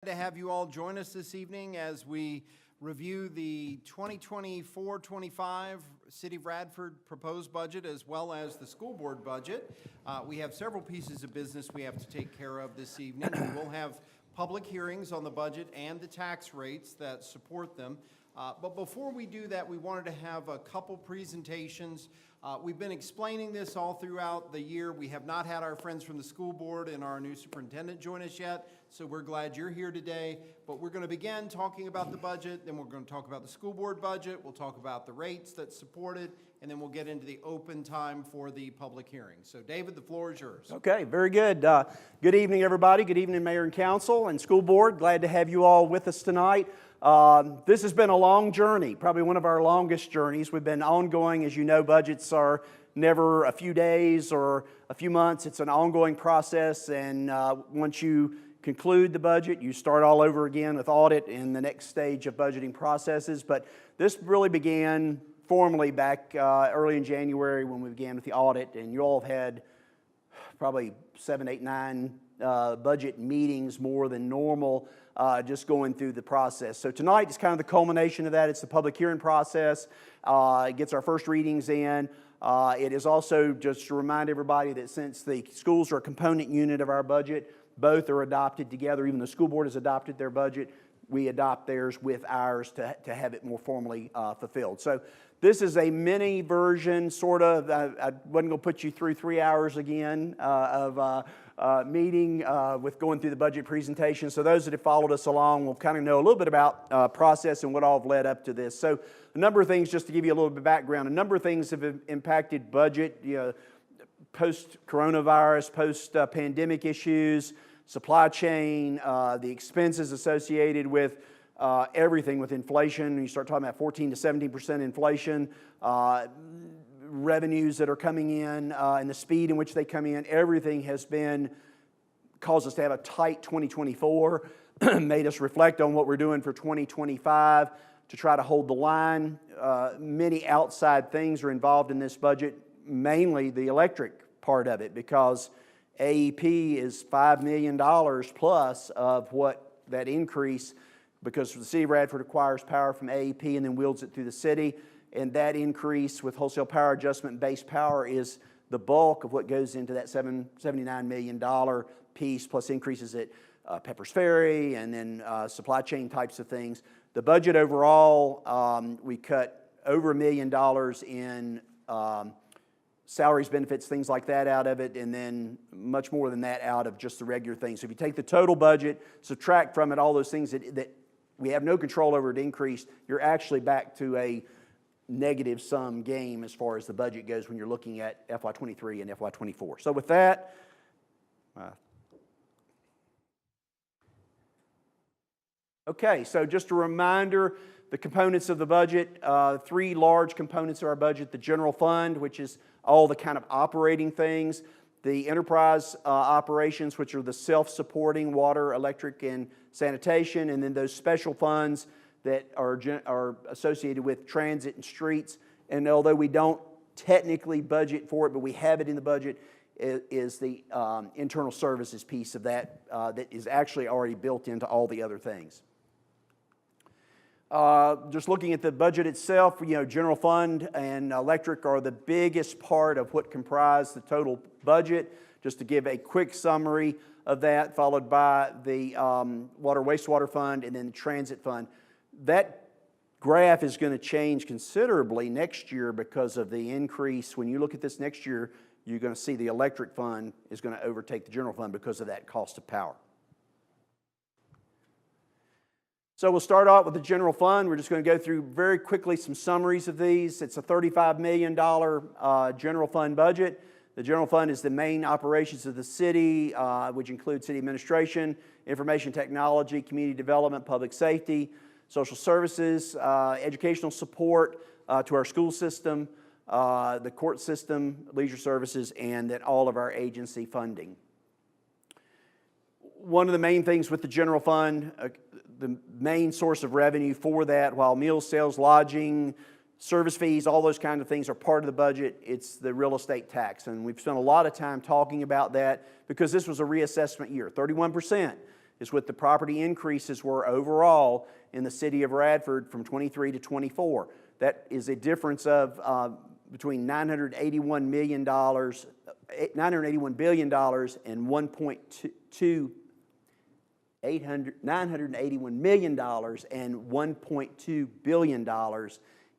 To have you all join us this evening as we review the 2024-25 City of Radford proposed budget as well as the school board budget. We have several pieces of business we have to take care of this evening. We will have public hearings on the budget and the tax rates that support them. But before we do that, we wanted to have a couple presentations. We've been explaining this all throughout the year. We have not had our friends from the school board and our new superintendent join us yet, so we're glad you're here today. But we're going to begin talking about the budget, then we're going to talk about the school board budget, we'll talk about the rates that support it, and then we'll get into the open time for the public hearing. So David, the floor is yours. Okay, very good. Good evening, everybody. Good evening, Mayor and Council and School Board. Glad to have you all with us tonight. This has been a long journey, probably one of our longest journeys. We've been ongoing. As you know, budgets are never a few days or a few months. It's an ongoing process, and once you conclude the budget, you start all over again with audit and the next stage of budgeting processes. But this really began formally back early in January when we began with the audit, and you all have had probably 7, 8, 9 budget meetings more than normal, just going through the process. So tonight is kind of the culmination of that. It's the public hearing process. It gets our first readings in. It is also just to remind everybody that since the schools are a component unit of our budget, both are adopted together. Even the school board has adopted their budget. We adopt theirs with ours to have it more formally fulfilled. So this is a mini version, sort of. I wasn't going to put you through 3 hours again of meeting with going through the budget presentation. So those that have followed us along will kind of know a little bit about process and what all have led up to this. So a number of things, just to give you a little bit of background, a number of things have impacted budget, post-coronavirus, post-pandemic issues, supply chain, the expenses associated with everything with inflation. You start talking about 14 to 17% inflation, revenues that are coming in, and the speed in which they come in. Everything has caused us to have a tight 2024, made us reflect on what we're doing for 2025 to try to hold the line. Many outside things are involved in this budget, mainly the electric part of it, because AEP is $5 million plus of what that increase, because the City of Radford acquires power from AEP and then wields it through the city. And that increase with wholesale power adjustment and base power is the bulk of what goes into that $79 million piece, plus increases at Pepper's Ferry and then supply chain types of things. The budget overall, we cut over $1 million in salaries, benefits, things like that out of it, and then much more than that out of just the regular things. So if you take the total budget, subtract from it all those things that we have no control over, it increased, you're actually back to a negative sum game as far as the budget goes when you're looking at FY23 and FY24. So with that, okay, so just a reminder, the components of the budget, 3 large components of our budget: the general fund, which is all the kind of operating things, the enterprise operations, which are the self-supporting water, electric, and sanitation, and then those special funds that are associated with transit and streets. And although we don't technically budget for it, but we have it in the budget, is the internal services piece of that that is actually already built into all the other things. Just looking at the budget itself, general fund and electric are the biggest part of what comprise the total budget. Just to give a quick summary of that, followed by the water wastewater fund and then the transit fund. That graph is going to change considerably next year because of the increase. When you look at this next year, you're going to see the electric fund is going to overtake the general fund because of that cost of power. So we'll start out with the general fund. We're just going to go through very quickly some summaries of these. It's a $35 million general fund budget. The general fund is the main operations of the city, which include city administration, information technology, community development, public safety, social services, educational support to our school system, the court system, leisure services, and then all of our agency funding. One of the main things with the general fund, the main source of revenue for that, while meals, sales, lodging, service fees, all those kinds of things are part of the budget, it's the real estate tax. And we've spent a lot of time talking about that because this was a reassessment year. 31% is what the property increases were overall in the city of Radford from 23 to 24. That is a difference of between $981 billion and $981 million and $1.2 billion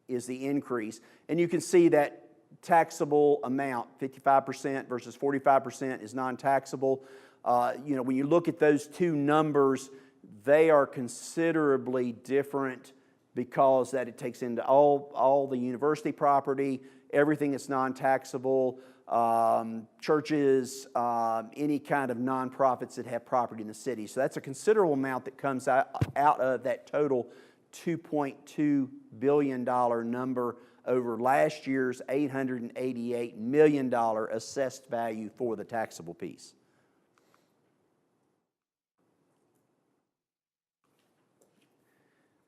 is the increase. And you can see that taxable amount, 55% versus 45% is non-taxable. When you look at those two numbers, they are considerably different because that it takes into all the university property, everything that's non-taxable, churches, any kind of nonprofits that have property in the city. So that's a considerable amount that comes out of that total $2.2 billion number over last year's $888 million assessed value for the taxable piece.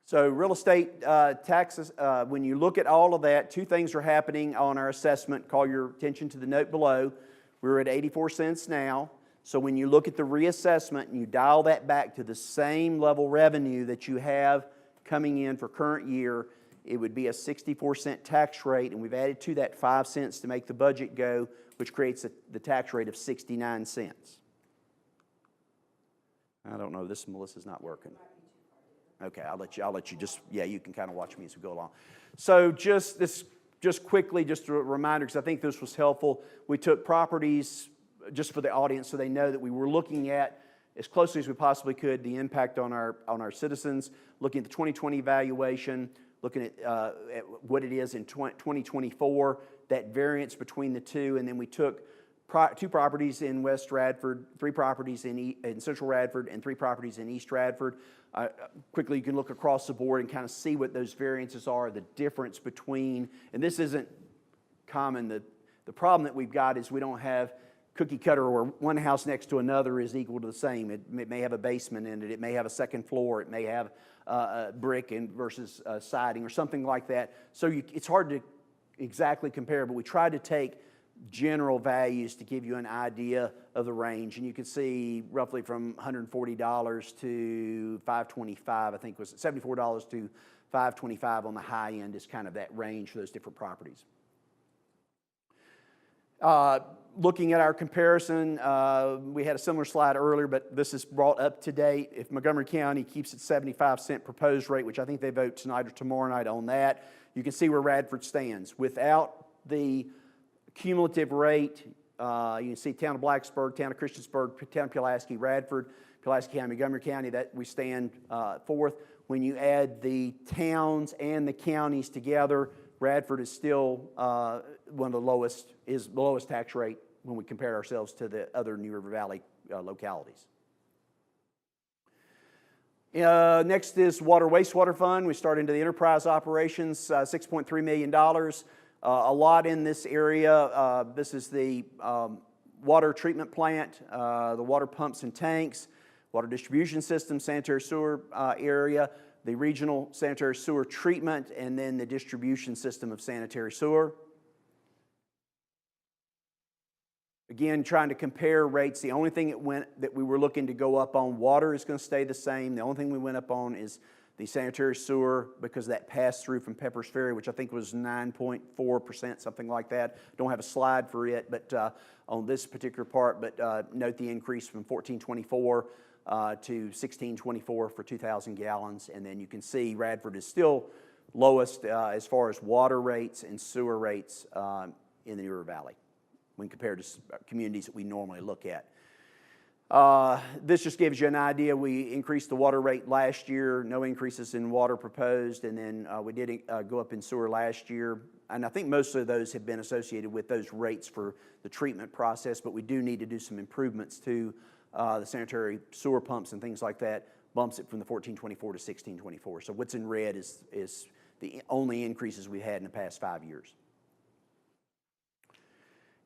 So real estate taxes, when you look at all of that, two things are happening on our assessment. Call your attention to the note below. We're at 84 cents now. So when you look at the reassessment and you dial that back to the same level revenue that you have coming in for current year, it would be a 64-cent tax rate, and we've added to that 5 cents to make the budget go, which creates the tax rate of 69 cents. I don't know, Melissa's not working. Okay, I'll let you just, you can kind of watch me as we go along. So just quickly, just a reminder, because I think this was helpful. We took properties, just for the audience so they know that we were looking at, as closely as we possibly could, the impact on our citizens, looking at the 2020 evaluation, looking at what it is in 2024, that variance between the two, and then we took two properties in West Radford, 3 properties in Central Radford, and 3 properties in East Radford. Quickly, you can look across the board and kind of see what those variances are, the difference between, and this isn't common. The problem that we've got is we don't have cookie cutter where one house next to another is equal to the same. It may have a basement in it. It may have a second floor. It may have brick versus siding or something like that. So it's hard to exactly compare, but we tried to take general values to give you an idea of the range. And you can see roughly from $140 to $525, I think was $74 to $525 on the high end is kind of that range for those different properties. Looking at our comparison, we had a similar slide earlier, but this is brought up to date. If Montgomery County keeps its 75-cent proposed rate, which I think they vote tonight or tomorrow night on that, you can see where Radford stands. Without the cumulative rate, you can see town of Blacksburg, town of Christiansburg, town of Pulaski, Radford, Pulaski County, Montgomery County, that we stand fourth. When you add the towns and the counties together, Radford is still one of the lowest, is the lowest tax rate when we compare ourselves to the other New River Valley localities. Next is Water Wastewater Fund. We start into the enterprise operations, $6.3 million. A lot in this area. This is the water treatment plant, the water pumps and tanks, water distribution system, sanitary sewer area, the regional sanitary sewer treatment, and then the distribution system of sanitary sewer. Again, trying to compare rates. The only thing that we were looking to go up on, water is going to stay the same. The only thing we went up on is the sanitary sewer, because that passed through from Pepper's Ferry, which I think was 9.4%, something like that. Don't have a slide for it, but on this particular part. But note the increase from 1424 to 1624 for 2,000 gallons, and then you can see Radford is still lowest as far as water rates and sewer rates in the New River Valley when compared to communities that we normally look at. This just gives you an idea. We increased the water rate last year, no increases in water proposed, and then we did go up in sewer last year. And I think most of those have been associated with those rates for the treatment process, but we do need to do some improvements to the sanitary sewer pumps and things like that, bumps it from the 1424 to 1624. So what's in red is the only increases we've had in the past 5 years.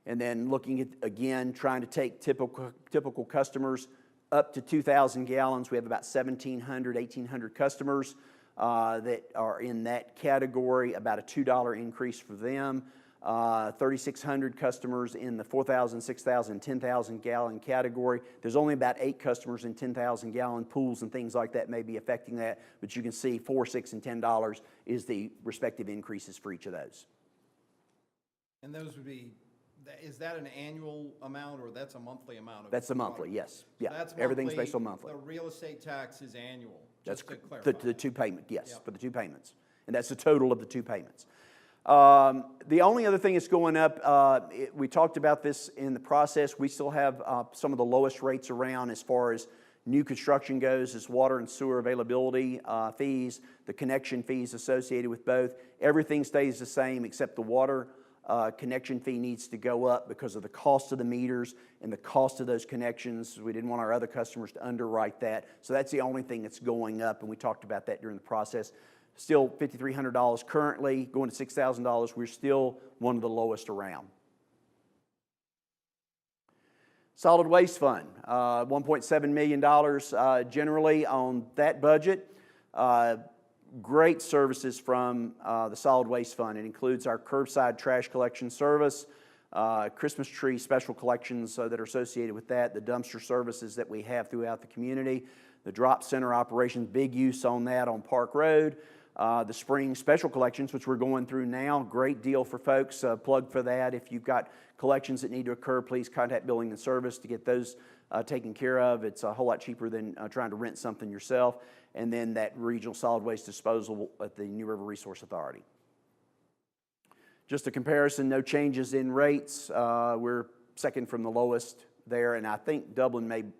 And then looking at, again, trying to take typical customers up to 2,000 gallons. We have about 1,700, 1,800 customers that are in that category, about a $2 increase for them. 3,600 customers in the 4,000, 6,000, 10,000 gallon category. There's only about 8 customers in 10,000 gallon pools and things like that may be affecting that, but you can see $4, $6, and $10 is the respective increases for each of those. And those would be, is that an annual amount or that's a monthly amount? That's a monthly, yes. So Yeah, that's everything's monthly. based on monthly. The real estate tax is annual, That's just to clarify. the 2 payments, yes, Yep. for the 2 payments. And that's the total of the 2 payments. The only other thing that's going up, we talked about this in the process, we still have some of the lowest rates around as far as new construction goes, is water and sewer availability fees, the connection fees associated with both. Everything stays the same except the water connection fee needs to go up because of the cost of the meters and the cost of those connections. We didn't want our other customers to underwrite that. So that's the only thing that's going up, and we talked about that during the process. Still $5,300 currently, going to $6,000. We're still one of the lowest around. Solid Waste Fund, $1.7 million generally on that budget. Great services from the Solid Waste Fund. It includes our curbside trash collection service, Christmas tree special collections that are associated with that, the dumpster services that we have throughout the community, the drop center operations, big use on that on Park Road, the spring special collections, which we're going through now, great deal for folks, plug for that. If you've got collections that need to occur, please contact Building and Service to get those taken care of. It's a whole lot cheaper than trying to rent something yourself. And then that regional solid waste disposal at the New River Resource Authority. Just a comparison, no changes in rates. We're second from the lowest there, and I think Dublin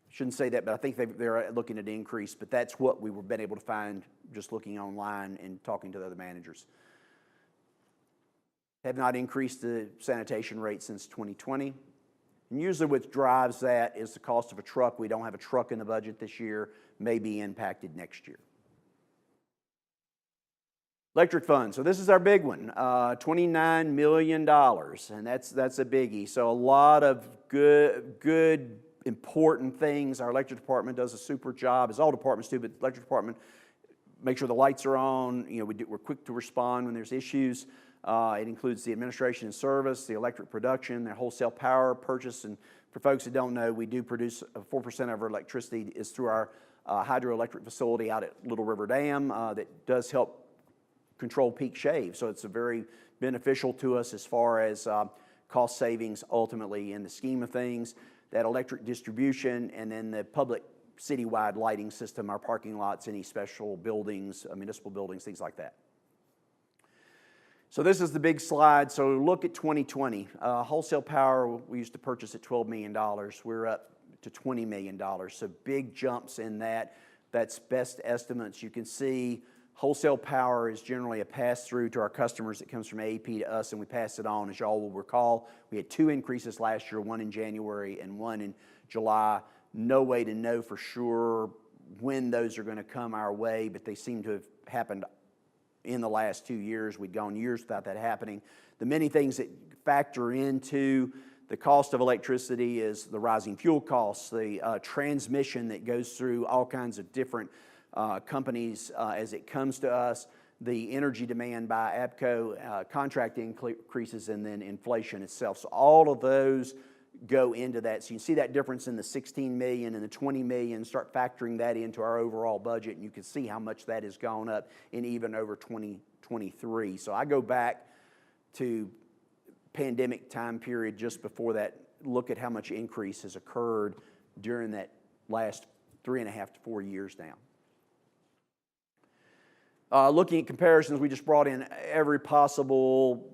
shouldn't say that, but I think they're looking at an increase, but that's what we were been able to find just looking online and talking to the other managers. Have not increased the sanitation rate since 2020. And usually what drives that is the cost of a truck. We don't have a truck in the budget this year, may be impacted next year. Electric fund, so this is our big one, $29 million, and that's a biggie. So a lot of good, important things. Our electric department does a super job, as all departments do, but the electric department, make sure the lights are on. You know, we're quick to respond when there's issues. It includes the administration and service, the electric production, the wholesale power purchase, and for folks that don't know, we do produce 4% of our electricity is through our hydroelectric facility out at Little River Dam that does help control peak shave. So it's a very beneficial to us as far as cost savings ultimately in the scheme of things. That electric distribution and then the public citywide lighting system, our parking lots, any special buildings, municipal buildings, things like that. So this is the big slide. So look at 2020. Wholesale power, we used to purchase at $12 million. We're up to $20 million. So big jumps in that. That's best estimates. You can see wholesale power is generally a pass-through to our customers. It comes from AEP to us, and we pass it on. As y'all will recall, we had 2 increases last year, one in January and one in July. No way to know for sure when those are going to come our way, but they seem to have happened in the last 2 years. We'd gone years without that happening. The many things that factor into the cost of electricity is the rising fuel costs, the transmission that goes through all kinds of different companies as it comes to us, the energy demand by APCO, contract increases, and then inflation itself. So all of those go into that. So you see that difference in the $16 million and the $20 million, start factoring that into our overall budget, and you can see how much that has gone up in even over 2023. So I go back to pandemic time period just before that, look at how much increase has occurred during that last 3.5 to 4 years now. Looking at comparisons, we just brought in every possible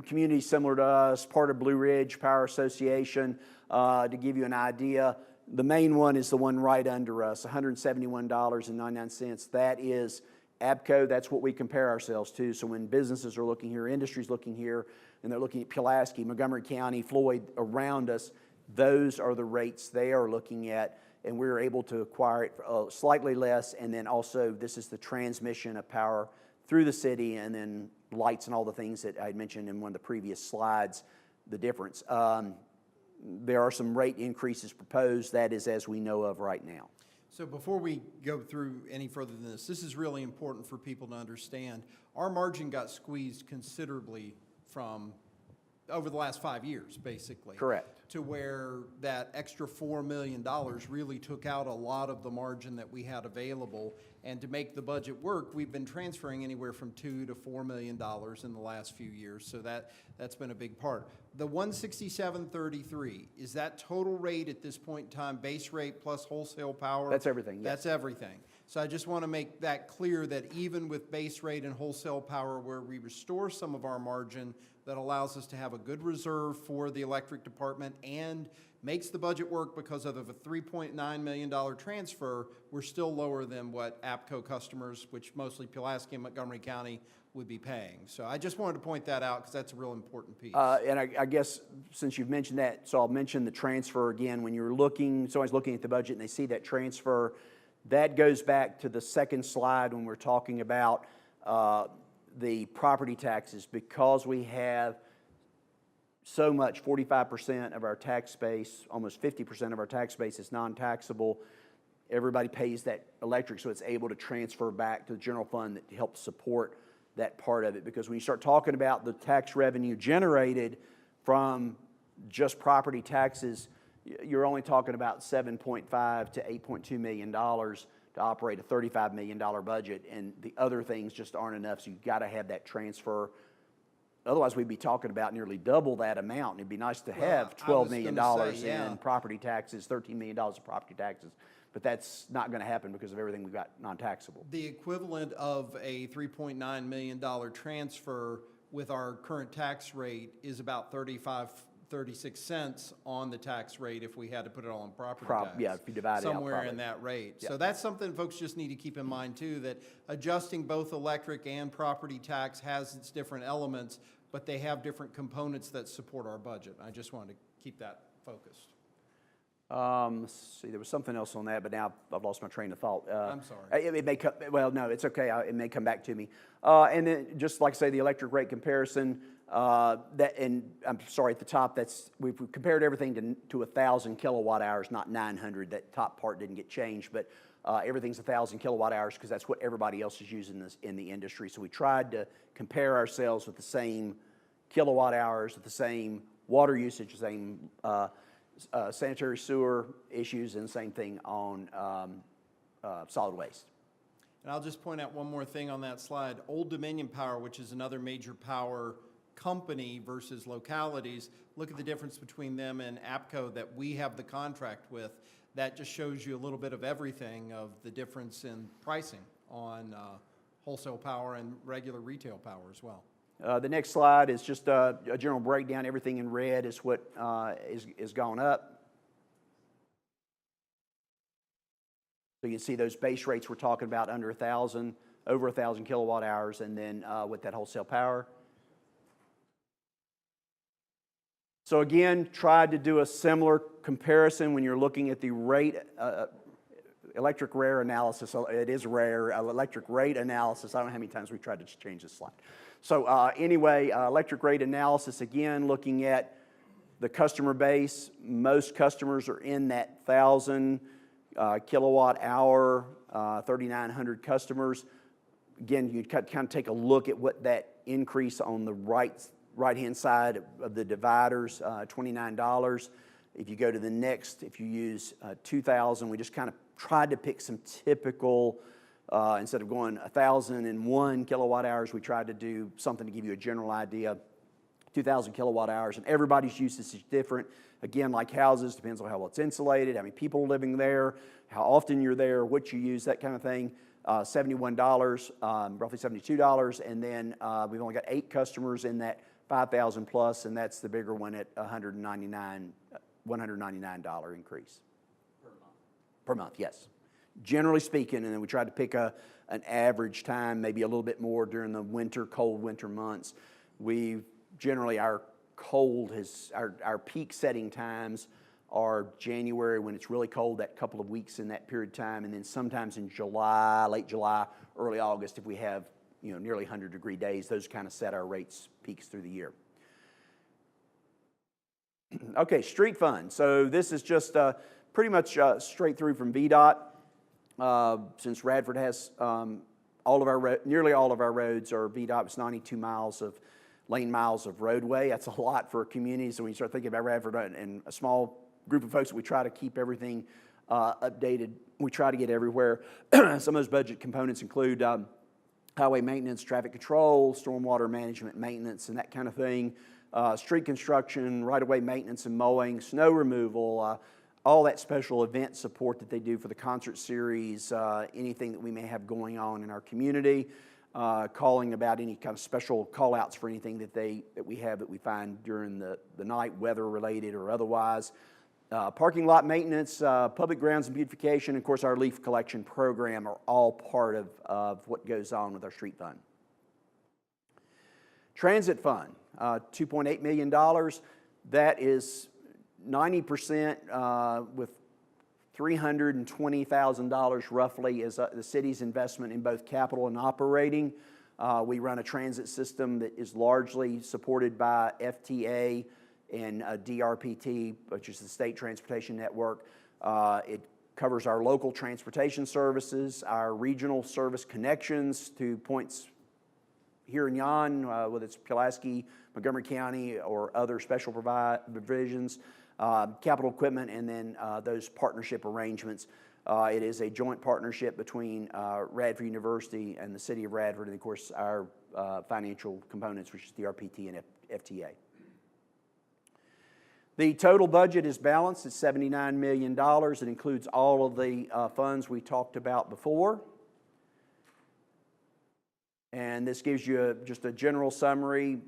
community similar to us, part of Blue Ridge Power Association, to give you an idea. The main one is the one right under us, $171.99. That is APCO. That's what we compare ourselves to. So when businesses are looking here, industry's looking here, and they're looking at Pulaski, Montgomery County, Floyd around us, those are the rates they are looking at, and we're able to acquire it for slightly less. And then also, this is the transmission of power through the city, and then lights and all the things that I mentioned in one of the previous slides, the difference. There are some rate increases proposed. That is as we know of right now. So before we go through any further than this is really important for people to understand. Our margin got squeezed considerably from over the last 5 years, basically. Correct. To where that extra $4 million really took out a lot of the margin that we had available. And to make the budget work, we've been transferring anywhere from $2 to $4 million in the last few years. So that's been a big part. The 167.33, is that total rate at this point in time, base rate plus wholesale power? That's everything, yes. That's everything. So I just want to make that clear that even with base rate and wholesale power, where we restore some of our margin, that allows us to have a good reserve for the electric department and makes the budget work because of a $3.9 million transfer, we're still lower than what APCO customers, which mostly Pulaski and Montgomery County, would be paying. So I just wanted to point that out because that's a real important piece. And I guess since you've mentioned that, so I'll mention the transfer again. When you're looking, somebody's looking at the budget and they see that transfer, that goes back to the second slide when we're talking about the property taxes. Because we have so much, 45% of our tax base, almost 50% of our tax base is non-taxable. Everybody pays that electric, so it's able to transfer back to the general fund that helps support that part of it. Because when you start talking about the tax revenue generated from just property taxes, you're only talking about $7.5 to $8.2 million to operate a $35 million budget, and the other things just aren't enough, so you've got to have that transfer. Otherwise, we'd be talking about nearly double that amount, and it'd be nice to have $12 million in property taxes, $13 million of property taxes, but that's not going to happen because of everything we've got non-taxable. The equivalent of a $3.9 million transfer with our current tax rate is about 36 cents on the tax rate if we had to put it all on property tax. Yeah, if you divide it out, somewhere probably in that rate. Yeah. So that's something folks just need to keep in mind too, that adjusting both electric and property tax has its different elements, but they have different components that support our budget. I just wanted to keep that focused. Let's see, there was something else on that, but now I've lost my train of thought. I'm sorry. It may come, well, no, it's okay. It may come back to me. And then just like I say, the electric rate comparison, and I'm sorry, at the top, we've compared everything to 1,000 kilowatt hours, not 900. That top part didn't get changed, but everything's 1,000 kilowatt hours because that's what everybody else is using in the industry. So we tried to compare ourselves with the same kilowatt hours, with the same water usage, the same sanitary sewer issues, and the same thing on solid waste. And I'll just point out one more thing on that slide. Old Dominion Power, which is another major power company versus localities, look at the difference between them and APCO that we have the contract with. That just shows you a little bit of everything of the difference in pricing on wholesale power and regular retail power as well. The next slide is just a general breakdown. Everything in red is what is gone up. So you can see those base rates we're talking about under 1,000, over 1,000 kilowatt hours, and then with that wholesale power. So again, tried to do a similar comparison when you're looking at the rate, electric rare analysis. It is rare, electric rate analysis. I don't know how many times we've tried to change this slide. So anyway, electric rate analysis, again, looking at the customer base. Most customers are in that 1,000 kilowatt hour, 3,900 customers. Again, you kind of take a look at what that increase on the right-hand side of the dividers, $29. If you go to the next, if you use 2,000, we just kind of tried to pick some typical, instead of going 1,001 kilowatt hours, we tried to do something to give you a general idea, 2,000 kilowatt hours, and everybody's usage is different. Again, like houses, depends on how well it's insulated, how many people are living there, how often you're there, what you use, that kind of thing. $71, roughly $72, and then we've only got 8 customers in that 5,000 plus, and that's the bigger one at $199 increase. Per month? Per month, yes. Generally speaking, and then we tried to pick an average time, maybe a little bit more during the winter, cold winter months. We generally, our peak setting times are January when it's really cold, that couple of weeks in that period of time, and then sometimes in July, late July, early August, if we have nearly 100-degree days, those kind of set our rates peaks through the year. Okay, street fund. So this is just pretty much straight through from VDOT. Since Radford has nearly all of our roads are VDOT. It's 92 miles of lane miles of roadway. That's a lot for a community. So when you start thinking about Radford and a small group of folks, we try to keep everything updated. We try to get everywhere. Some of those budget components include highway maintenance, traffic control, stormwater management maintenance, and that kind of thing. Street construction, right-of-way maintenance and mowing, snow removal, all that special event support that they do for the concert series, anything that we may have going on in our community, calling about any kind of special call-outs for anything that we have that we find during the night, weather-related or otherwise. Parking lot maintenance, public grounds and beautification, and of course our leaf collection program are all part of what goes on with our street fund. Transit fund, $2.8 million. That is 90% with $320,000 roughly is the city's investment in both capital and operating. We run a transit system that is largely supported by FTA and DRPT, which is the State Transportation Network. It covers our local transportation services, our regional service connections to points here and yon, whether it's Pulaski, Montgomery County, or other special provisions, capital equipment, and then those partnership arrangements. It is a joint partnership between Radford University and the City of Radford, and of course our financial components, which is DRPT and FTA. The total budget is balanced at $79 million. It includes all of the funds we talked about before. And this gives you just a general summary.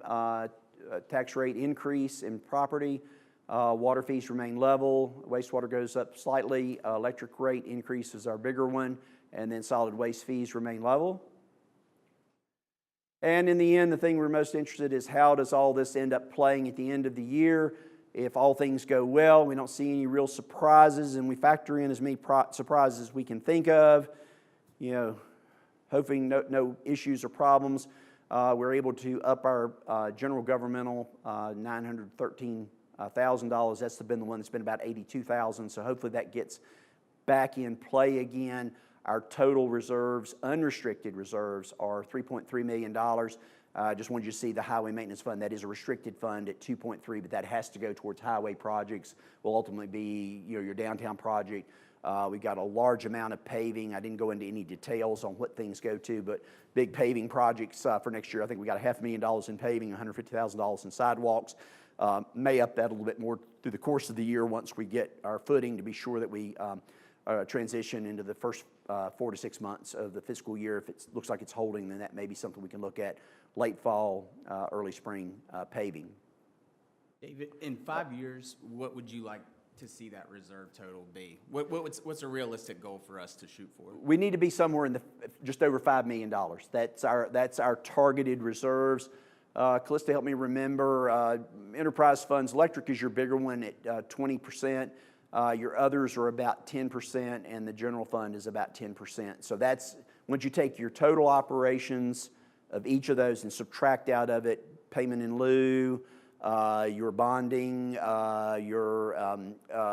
Tax rate increase in property. Water fees remain level. Wastewater goes up slightly. Electric rate increase is our bigger one. And then solid waste fees remain level. And in the end, the thing we're most interested in is how does all this end up playing at the end of the year? If all things go well, we don't see any real surprises, and we factor in as many surprises as we can think of, hoping no issues or problems. We're able to up our general governmental $913,000. That's been the one that's been about $82,000, so hopefully that gets back in play again. Our total reserves, unrestricted reserves, are $3.3 million. I just wanted you to see the highway maintenance fund. That is a restricted fund at 2.3, but that has to go towards highway projects. Will ultimately be your downtown project. We've got a large amount of paving. I didn't go into any details on what things go to, but big paving projects for next year. I think we got $500,000 in paving, $150,000 in sidewalks. May up that a little bit more through the course of the year once we get our footing to be sure that we transition into the first 4 to 6 months of the fiscal year. If it looks like it's holding, then that may be something we can look at late fall, early spring paving. David, in 5 years, what would you like to see that reserve total be? What's a realistic goal for us to shoot for? We need to be somewhere in the just over $5 million. That's our targeted reserves. Callista, help me remember. Enterprise funds, electric is your bigger one at 20%. Your others are about 10%, and the general fund is about 10%. So that's once you take your total operations of each of those and subtract out of it payment in lieu, your bonding, your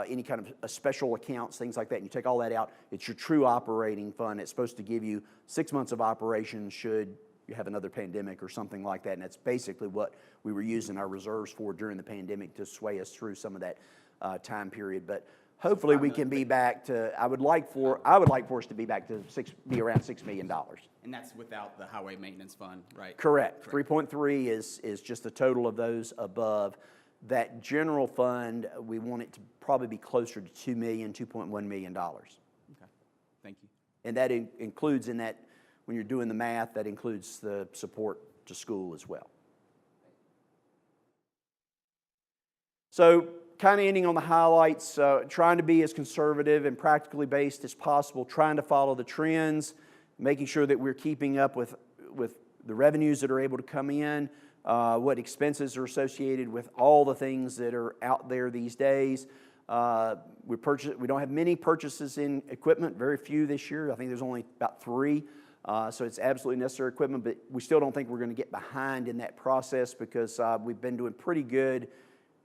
any kind of special accounts, things like that, and you take all that out, it's your true operating fund. It's supposed to give you 6 months of operation should you have another pandemic or something like that, and that's basically what we were using our reserves for during the pandemic to sway us through some of that time period. But hopefully we can be back to, I would like for us to be back to be around $6 million. And that's without the highway maintenance fund, right? Correct. 3.3 is just the total of those above. That general fund, we want it to probably be closer to $2 million, $2.1 million. Okay, thank you. And that includes in that, when you're doing the math, that includes the support to school as well. So kind of ending on the highlights, trying to be as conservative and practically based as possible, trying to follow the trends, making sure that we're keeping up with the revenues that are able to come in, what expenses are associated with all the things that are out there these days. We don't have many purchases in equipment, very few this year. I think there's only about 3. So it's absolutely necessary equipment, but we still don't think we're going to get behind in that process because we've been doing pretty good.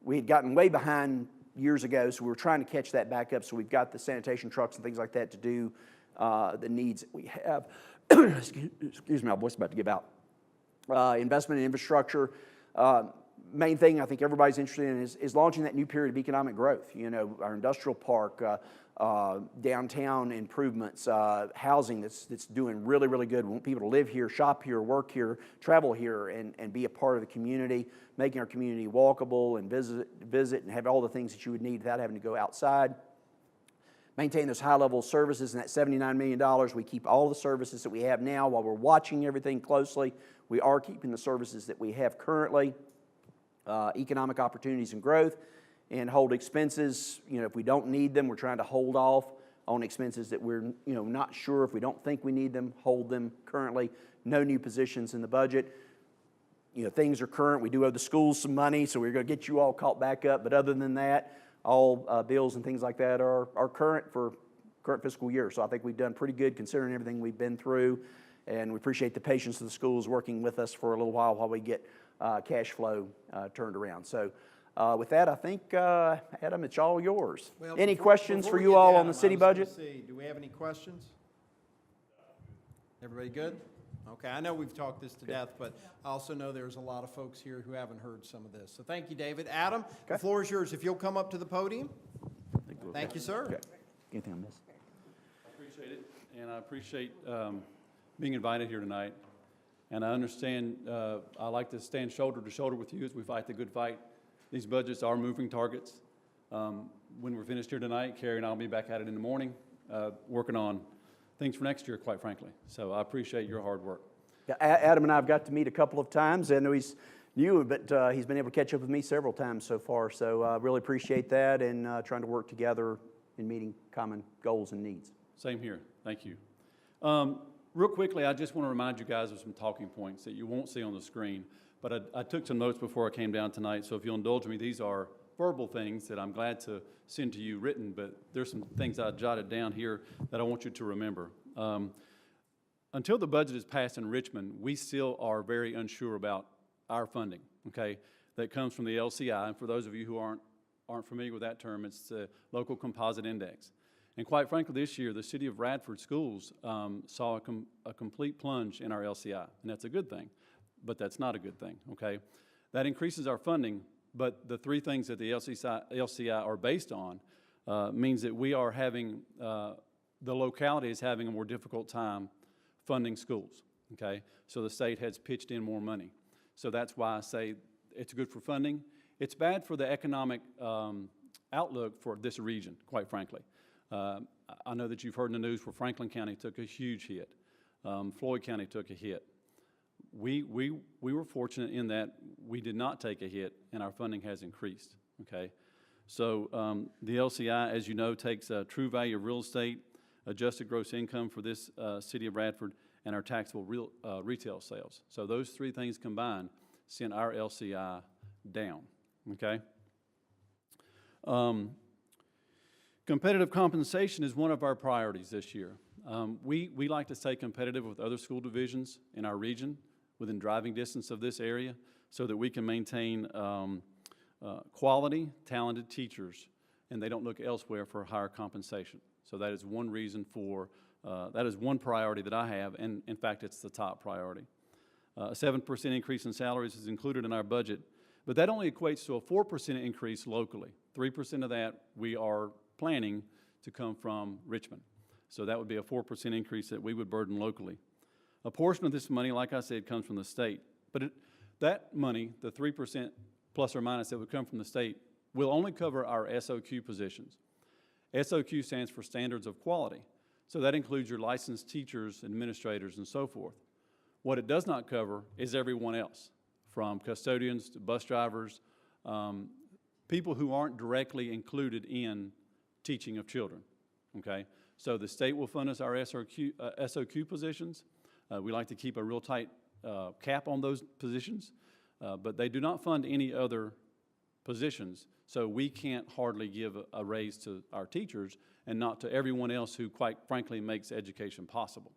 We had gotten way behind years ago, so we were trying to catch that back up. So we've got the sanitation trucks and things like that to do the needs that we have. Excuse me, my voice is about to give out. Investment in infrastructure. Main thing I think everybody's interested in is launching that new period of economic growth. You know, our industrial park, downtown improvements, housing that's doing really, really good. We want people to live here, shop here, work here, travel here, and be a part of the community, making our community walkable and visit and have all the things that you would need without having to go outside. Maintain those high-level services, and that $79 million, we keep all the services that we have now while we're watching everything closely. We are keeping the services that we have currently. Economic opportunities and growth, and hold expenses. You know, if we don't need them, we're trying to hold off on expenses that we're not sure. If we don't think we need them, hold them currently. No new positions in the budget. You know, things are current. We do owe the schools some money, so we're going to get you all caught back up. But other than that, all bills and things like that are current for current fiscal year. So I think we've done pretty good considering everything we've been through, and we appreciate the patience of the schools working with us for a little while we get cash flow turned around. So with that, I think, Adam, it's all yours. Well, Any before- questions before for we you get to all on Adam, the city I was gonna budget? see, do we have any questions? Everybody good? Okay, I know we've talked this to death, but I also know there's a lot of folks here who haven't heard some of this. So thank you, David. Adam, the floor is yours. If you'll come up to the podium. Thank you, sir. Okay. Anything I missed? I appreciate it, and I appreciate being invited here tonight. And I understand I like to stand shoulder to shoulder with you as we fight the good fight. These budgets are moving targets. When we're finished here tonight, Carrie and I will be back at it in the morning, working on things for next year, quite frankly. So I appreciate your hard work. Yeah, Adam and I have got to meet a couple of times. I know he's new, but he's been able to catch up with me several times so far. So I really appreciate that, and trying to work together in meeting common goals and needs. Same here. Thank you. Real quickly, I just want to remind you guys of some talking points that you won't see on the screen, but I took some notes before I came down tonight, so if you'll indulge me, these are verbal things that I'm glad to send to you written, but there's some things I jotted down here that I want you to remember. Until the budget is passed in Richmond, we still are very unsure about our funding, okay, that comes from the LCI, and for those of you who aren't familiar with that term, it's the Local Composite Index. And quite frankly, this year, the city of Radford schools saw a complete plunge in our LCI, and that's a good thing, but that's not a good thing, okay? That increases our funding, but the three things that the LCI are based on means that we are having, the locality is having a more difficult time funding schools, okay? So the state has pitched in more money. So that's why I say it's good for funding. It's bad for the economic outlook for this region, quite frankly. I know that you've heard in the news where Franklin County took a huge hit. Floyd County took a hit. We were fortunate in that we did not take a hit, and our funding has increased, okay? So the LCI, as you know, takes a true value of real estate, adjusted gross income for this city of Radford, and our taxable retail sales. So those three things combined sent our LCI down, okay? Competitive compensation is one of our priorities this year. We like to stay competitive with other school divisions in our region within driving distance of this area so that we can maintain quality, talented teachers, and they don't look elsewhere for higher compensation. So that is one reason for, that is one priority that I have, and in fact, it's the top priority. A 7% increase in salaries is included in our budget, but that only equates to a 4% increase locally. 3% of that we are planning to come from Richmond. So that would be a 4% increase that we would burden locally. A portion of this money, like I said, comes from the state. But that money, the 3% plus or minus that would come from the state, will only cover our SOQ positions. SOQ stands for Standards of Quality. So that includes your licensed teachers, administrators, and so forth. What it does not cover is everyone else, from custodians to bus drivers, people who aren't directly included in teaching of children, okay? So the state will fund us our SOQ positions. We like to keep a real tight cap on those positions, but they do not fund any other positions, so we can't hardly give a raise to our teachers and not to everyone else who, quite frankly, makes education possible.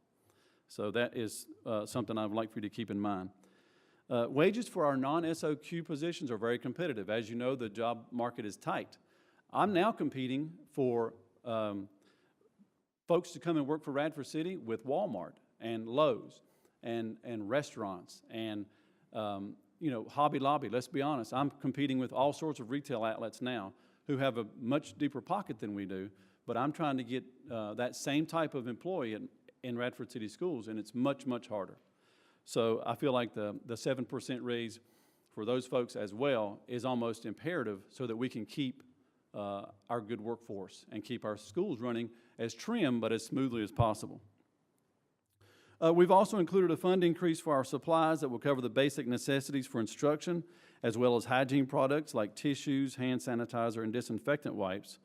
So that is something I would like for you to keep in mind. Wages for our non-SOQ positions are very competitive. As you know, the job market is tight. I'm now competing for folks to come and work for Radford City with Walmart and Lowe's and restaurants and Hobby Lobby, let's be honest, I'm competing with all sorts of retail outlets now who have a much deeper pocket than we do, but I'm trying to get that same type of employee in Radford City Schools, and it's much, much harder. So I feel like the 7% raise for those folks as well is almost imperative so that we can keep our good workforce and keep our schools running as trim but as smoothly as possible. We've also included a fund increase for our supplies that will cover the basic necessities for instruction, as well as hygiene products like tissues, hand sanitizer, and disinfectant wipes.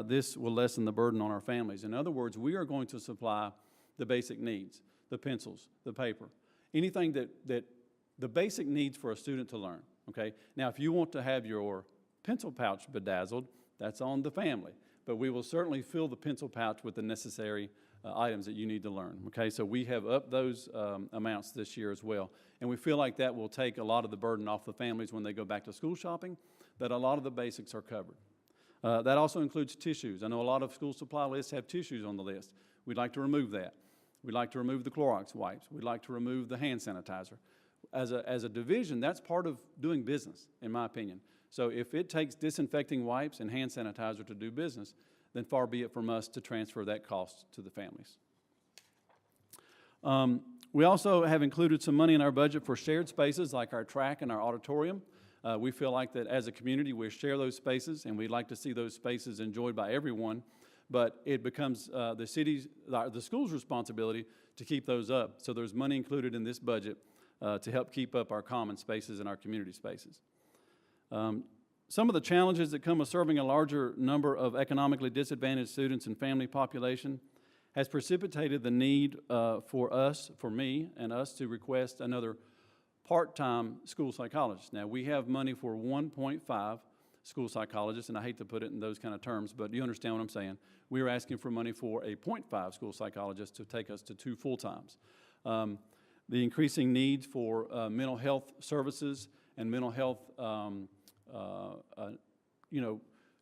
This will lessen the burden on our families. In other words, we are going to supply the basic needs, the pencils, the paper, anything that the basic needs for a student to learn, okay? Now, if you want to have your pencil pouch bedazzled, that's on the family, but we will certainly fill the pencil pouch with the necessary items that you need to learn, okay? So we have upped those amounts this year as well, and we feel like that will take a lot of the burden off the families when they go back to school shopping, that a lot of the basics are covered. That also includes tissues. I know a lot of school supply lists have tissues on the list. We'd like to remove that. We'd like to remove the Clorox wipes. We'd like to remove the hand sanitizer. As a division, that's part of doing business, in my opinion. So if it takes disinfecting wipes and hand sanitizer to do business, then far be it from us to transfer that cost to the families. We also have included some money in our budget for shared spaces like our track and our auditorium. We feel like that as a community we share those spaces, and we'd like to see those spaces enjoyed by everyone, but it becomes the school's responsibility to keep those up. So there's money included in this budget to help keep up our common spaces and our community spaces. Some of the challenges that come with serving a larger number of economically disadvantaged students and family population has precipitated the need for me and us to request another part-time school psychologist. Now, we have money for 1.5 school psychologists, and I hate to put it in those kind of terms, but you understand what I'm saying. We are asking for money for a 0.5 school psychologist to take us to 2 full-times. The increasing needs for mental health services and mental health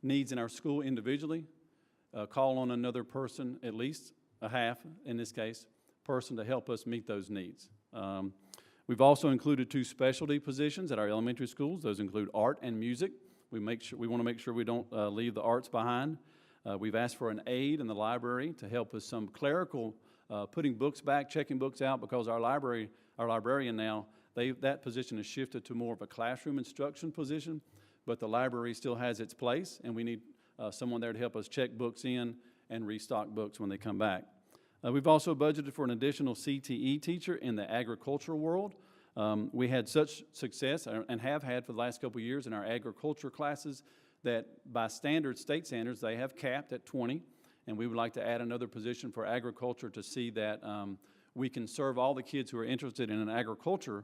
needs in our school individually call on another person, at least a half, in this case, person to help us meet those needs. We've also included 2 specialty positions at our elementary schools. Those include art and music. We want to make sure we don't leave the arts behind. We've asked for an aide in the library to help with some clerical putting books back, checking books out, because our librarian now, that position has shifted to more of a classroom instruction position, but the library still has its place, and we need someone there to help us check books in and restock books when they come back. We've also budgeted for an additional CTE teacher in the agricultural world. We had such success, and have had for the last couple of years, in our agriculture classes that by standards, state standards, they have capped at 20, and we would like to add another position for agriculture to see that we can serve all the kids who are interested in an agriculture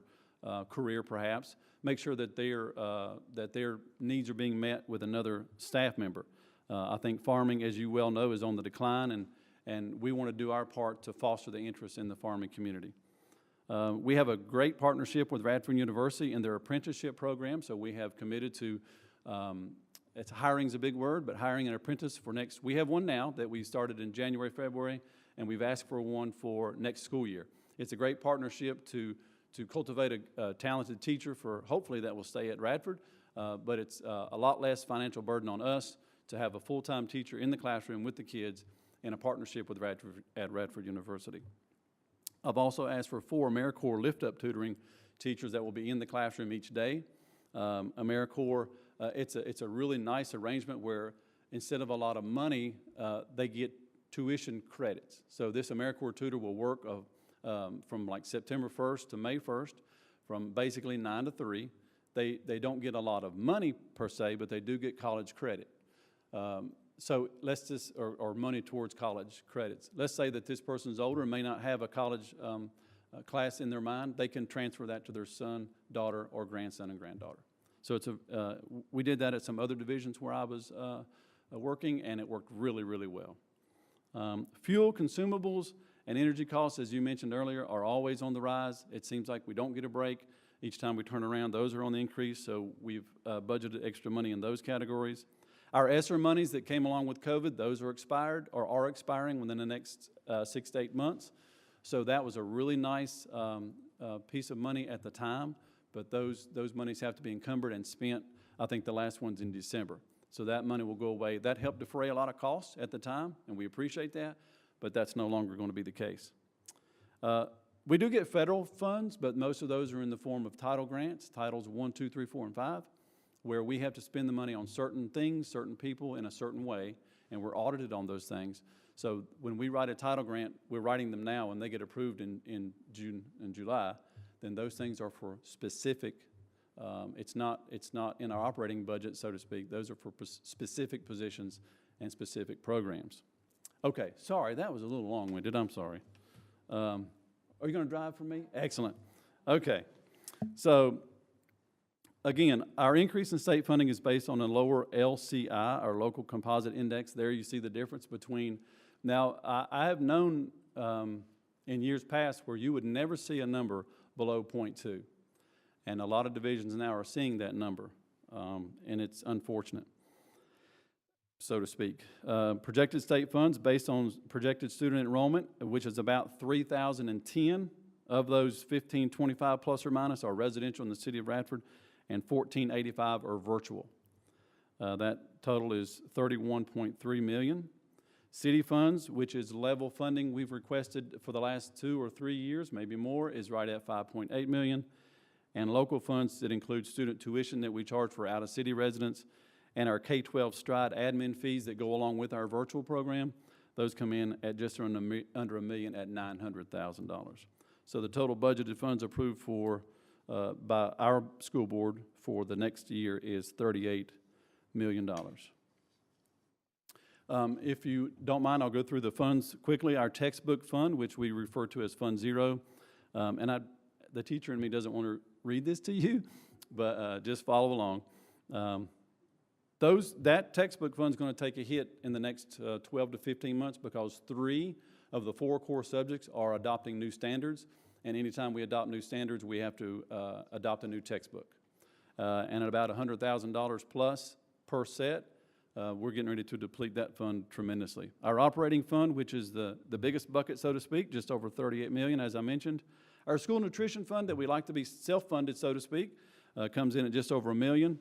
career, perhaps, make sure that their needs are being met with another staff member. I think farming, as you well know, is on the decline, and we want to do our part to foster the interest in the farming community. We have a great partnership with Radford University in their apprenticeship program, so we have committed to, hiring's a big word, but hiring an apprentice for we have one now that we started in January, February, and we've asked for one for next school year. It's a great partnership to cultivate a talented teacher for, hopefully that will stay at Radford, but it's a lot less financial burden on us to have a full-time teacher in the classroom with the kids in a partnership with Radford University. I've also asked for 4 AmeriCorps lift-up tutoring teachers that will be in the classroom each day. AmeriCorps, it's a really nice arrangement where instead of a lot of money, they get tuition credits. So this AmeriCorps tutor will work from like September 1st to May 1st, from basically 9 to 3. They don't get a lot of money per se, but they do get college credit. So let's just, or money towards college credits. Let's say that this person's older and may not have a college class in their mind. They can transfer that to their son, daughter, or grandson and granddaughter. So we did that at some other divisions where I was working, and it worked really, really well. Fuel, consumables, and energy costs, as you mentioned earlier, are always on the rise. It seems like we don't get a break. Each time we turn around, those are on the increase, so we've budgeted extra money in those categories. Our ESSER monies that came along with COVID, those are expired or are expiring within the next 6 to 8 months. So that was a really nice piece of money at the time, but those monies have to be encumbered and spent. I think the last one's in December. So that money will go away. That helped defray a lot of costs at the time, and we appreciate that, but that's no longer going to be the case. We do get federal funds, but most of those are in the form of title grants, titles 1, 2, 3, 4, and 5, where we have to spend the money on certain things, certain people in a certain way, and we're audited on those things. So when we write a title grant, we're writing them now, and they get approved in June and July, then those things are for specific, it's not in our operating budget, so to speak. Those are for specific positions and specific programs. Okay, sorry, that was a little long-winded, I'm sorry. Are you going to drive for me? Excellent. Okay, so again, our increase in state funding is based on a lower LCI, our local composite index. There you see the difference between, now I have known in years past where you would never see a number below 0.2. And a lot of divisions now are seeing that number, and it's unfortunate, so to speak. Projected state funds based on projected student enrollment, which is about 3,010 of those 1,525 plus or minus are residential in the city of Radford, and 1,485 are virtual. That total is $31.3 million. City funds, which is level funding we've requested for the last 2 or 3 years, maybe more, is right at $5.8 million. And local funds that include student tuition that we charge for out-of-city residents and our K-12 Stride admin fees that go along with our virtual program, those come in at just under $1 million at $900,000. So the total budgeted funds approved for by our school board for the next year is $38 million. If you don't mind, I'll go through the funds quickly. Our textbook fund, which we refer to as Fund Zero, and the teacher in me doesn't want to read this to you, but just follow along. That textbook fund is going to take a hit in the next 12 to 15 months because 3 of the 4 core subjects are adopting new standards, and anytime we adopt new standards, we have to adopt a new textbook. And at about $100,000 plus per set, we're getting ready to deplete that fund tremendously. Our operating fund, which is the biggest bucket, so to speak, just over $38 million, as I mentioned. Our school nutrition fund that we like to be self-funded, so to speak, comes in at just over $1 million.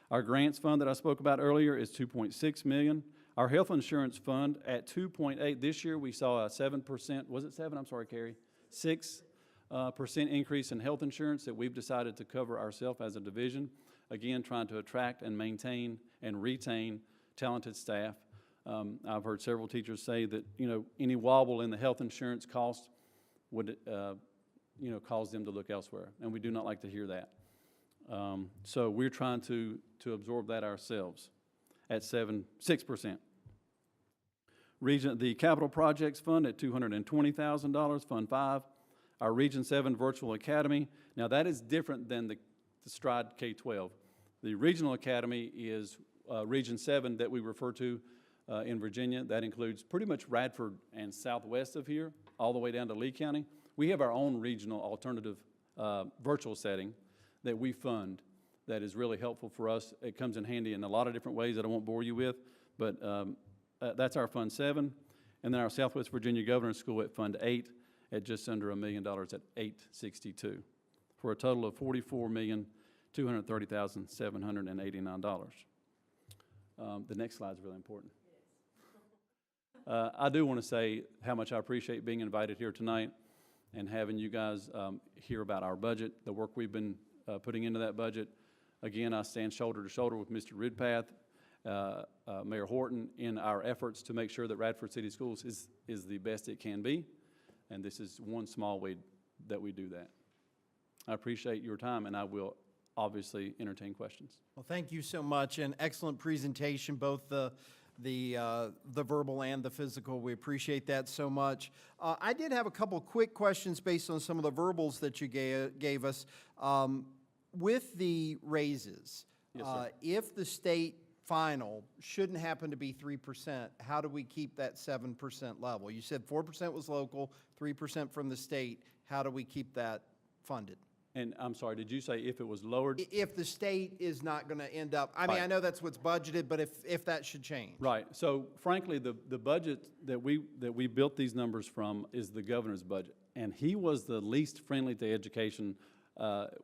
Our grants fund that I spoke about earlier is $2.6 million. Our health insurance fund at $2.8. This year we saw a 7%, was it 7? I'm sorry, Carrie. 6% increase in health insurance that we've decided to cover ourselves as a division. Again, trying to attract and maintain and retain talented staff. I've heard several teachers say that, any wobble in the health insurance cost would, cause them to look elsewhere, and we do not like to hear that. So we're trying to absorb that ourselves at 6%. The Capital Projects Fund at $220,000, Fund 5. Our Region 7 Virtual Academy. Now that is different than the Stride K-12. The Regional Academy is Region 7 that we refer to in Virginia. That includes pretty much Radford and southwest of here, all the way down to Lee County. We have our own regional alternative virtual setting that we fund that is really helpful for us. It comes in handy in a lot of different ways that I won't bore you with, but that's our Fund 7. And then our Southwest Virginia Governor's School at Fund 8 at just under $1 million at $862 for a total of $44,230,789. The next slide is really important. I do want to say how much I appreciate being invited here tonight and having you guys hear about our budget, the work we've been putting into that budget. Again, I stand shoulder to shoulder with Mr. Ridpath, Mayor Horton, in our efforts to make sure that Radford City Schools is the best it can be, and this is one small way that we do that. I appreciate your time, and I will obviously entertain questions. Well, thank you so much, and excellent presentation, both the verbal and the physical. We appreciate that so much. I did have a couple quick questions based on some of the verbals that you gave us. With the raises, Yes, sir. If the state final shouldn't happen to be 3%, how do we keep that 7% level? You said 4% was local, 3% from the state. How do we keep that funded? And I'm sorry, did you say if it was lowered? If the state is not going to end up, I mean, Right. I know that's what's budgeted, but if that should change. Right. So frankly, the budget that we built these numbers from is the governor's budget. And he was the least friendly to education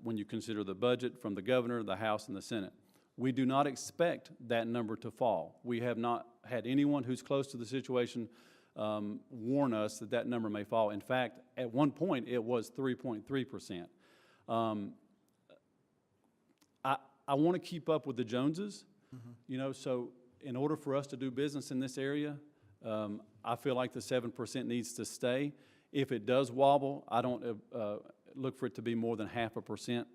when you consider the budget from the governor, the House, and the Senate. We do not expect that number to fall. We have not had anyone who's close to the situation warn us that that number may fall. In fact, at one point, it was 3.3%. I want to keep up with the Joneses, you know, so in order for us to do business in this area, I feel like the 7% needs to stay. If it does wobble, I don't look for it to be more than 0.5%,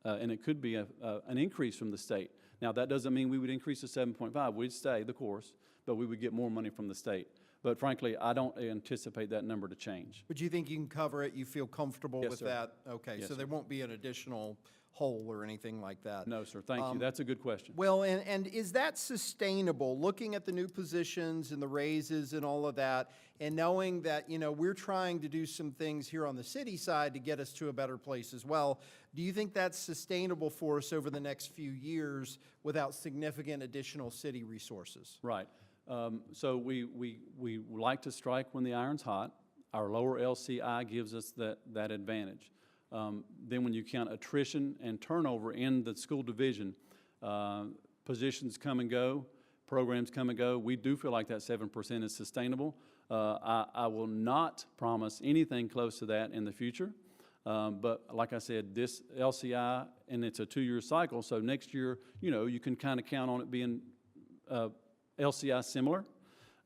and it could be an increase from the state. Now, that doesn't mean we would increase to 7.5. We'd stay the course, but we would get more money from the state. But frankly, I don't anticipate that number to change. But you think you can cover it? You feel comfortable Yes, with sir. that? Okay, Yes, so there sir. won't be an additional hole or anything like that? No, sir, thank you. That's a good question. Well, and is that sustainable, looking at the new positions and the raises and all of that, and knowing that, you know, we're trying to do some things here on the city side to get us to a better place as well? Do you think that's sustainable for us over the next few years without significant additional city resources? Right. So we like to strike when the iron's hot. Our lower LCI gives us that advantage. Then when you count attrition and turnover in the school division, positions come and go, programs come and go. We do feel like that 7% is sustainable. I will not promise anything close to that in the future. But like I said, this LCI, and it's a 2-year cycle, so next year, you know, you can kind of count on it being LCI similar.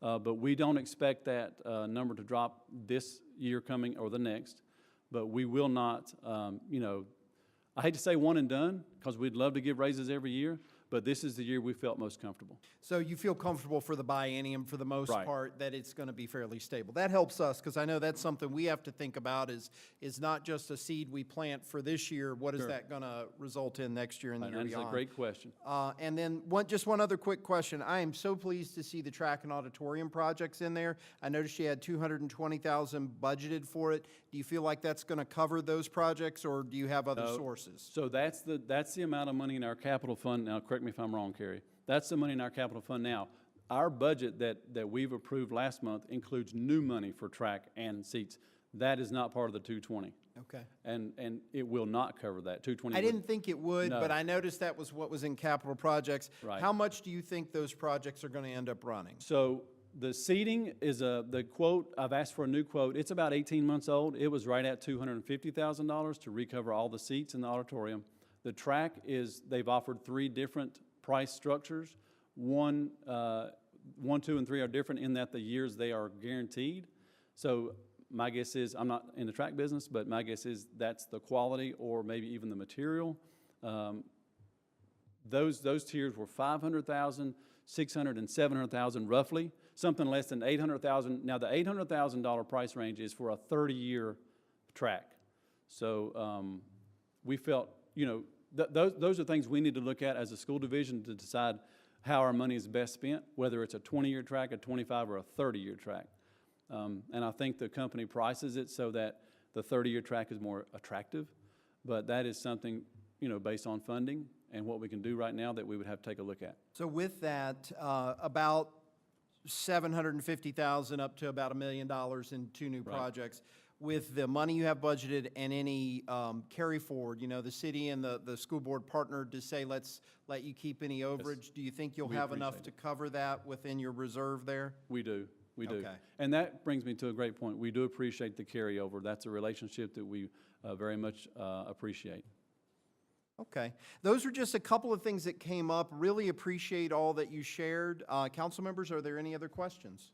But we don't expect that number to drop this year coming or the next. But we will not, you know, I hate to say one and done, because we'd love to give raises every year, but this is the year we felt most comfortable. So you feel comfortable for the biennium, for the most Right. part, that it's going to be fairly stable. That helps us, because I know that's something we have to think about is not just a seed we plant for this year. What is Sure. that going to result in next year and the year And it's beyond? a great question. And then just one other quick question. I am so pleased to see the track and auditorium projects in there. I noticed you had $220,000 budgeted for it. Do you feel like that's going to cover those projects, or do you have other No. sources? So that's the amount of money in our capital fund. Now, correct me if I'm wrong, Carrie. That's the money in our capital fund now. Our budget that we've approved last month includes new money for track and seats. That is not part of the 220. Okay. And it will not cover that. 220 I would- didn't think it would, No. but I noticed that was what was in capital projects. Right. How much do you think those projects are going to end up running? So the seating is the quote, I've asked for a new quote. It's about 18 months old. It was right at $250,000 to recover all the seats in the auditorium. The track they've offered 3 different price structures. 1, 2, and 3 are different in that the years they are guaranteed. So my guess is, I'm not in the track business, but my guess is that's the quality or maybe even the material. Those tiers were $500,000, $600,000, and $700,000 roughly, something less than $800,000. Now the $800,000 price range is for a 30-year track. So we felt, you know, those are things we need to look at as a school division to decide how our money is best spent, whether it's a 20-year track, a 25, or a 30-year track. And I think the company prices it so that the 30-year track is more attractive, but that is something, you know, based on funding and what we can do right now that we would have to take a look at. So with that, about $750,000 up to about $1 million in 2 new Right. projects. With the money you have budgeted and any carry forward, you know, the city and the school board partnered to say, let's let you keep any overage. Do you think you'll We have enough appreciate to cover that within your reserve there? We do. We do. Okay. And that brings me to a great point. We do appreciate the carryover. That's a relationship that we very much appreciate. Okay. Those are just a couple of things that came up. Really appreciate all that you shared. Council members, are there any other questions?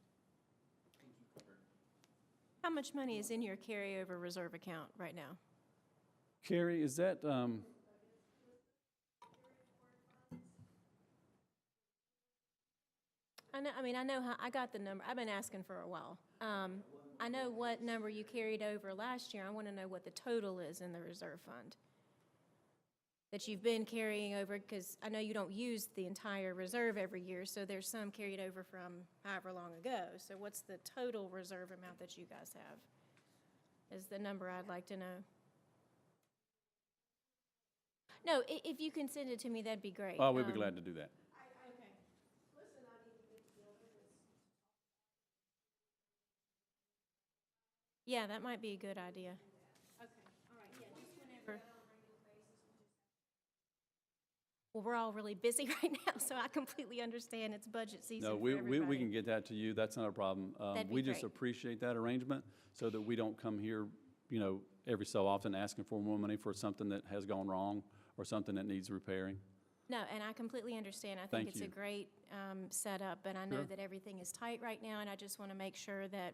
How much money is in your carryover reserve account right now? Carrie, is that, I know how, I got the number, I've been asking for a while. I know what number you carried over last year. I want to know what the total is in the reserve fund that you've been carrying over, because I know you don't use the entire reserve every year, so there's some carried over from however long ago. So what's the total reserve amount that you guys have? Is the number I'd like to know. No, if you can send it to me, that'd be great. oh, we'd be glad to do that. Yeah, that might be a good idea. Okay, all right, yeah, just whenever. Well, we're all really busy right now, so I completely understand it's budget season No, for we everybody. can get that to you. That's not a problem. That'd be We just great. appreciate that arrangement so that we don't come here, every so often asking for more money for something that has gone wrong or something that needs repairing. No, and I completely understand. I Thank think it's a you. great setup, and I know Sure. that everything is tight right now, and I just want to make sure that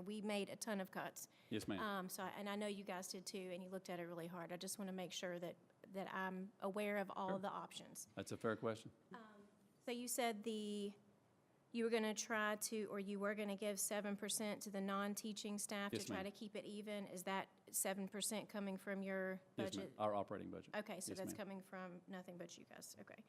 we made a ton of cuts. Yes, ma'am. And I know you guys did too, and you looked at it really hard. I just want to make sure that I'm aware of all the options. That's a fair question. So you said you were going to try to, or you were going to give 7% to the non-teaching staff to Yes, try ma'am. to keep it even? Is that 7% coming from your Yes, budget? ma'am. Our operating budget. Okay, so Yes, that's ma'am. coming from nothing but you guys, okay.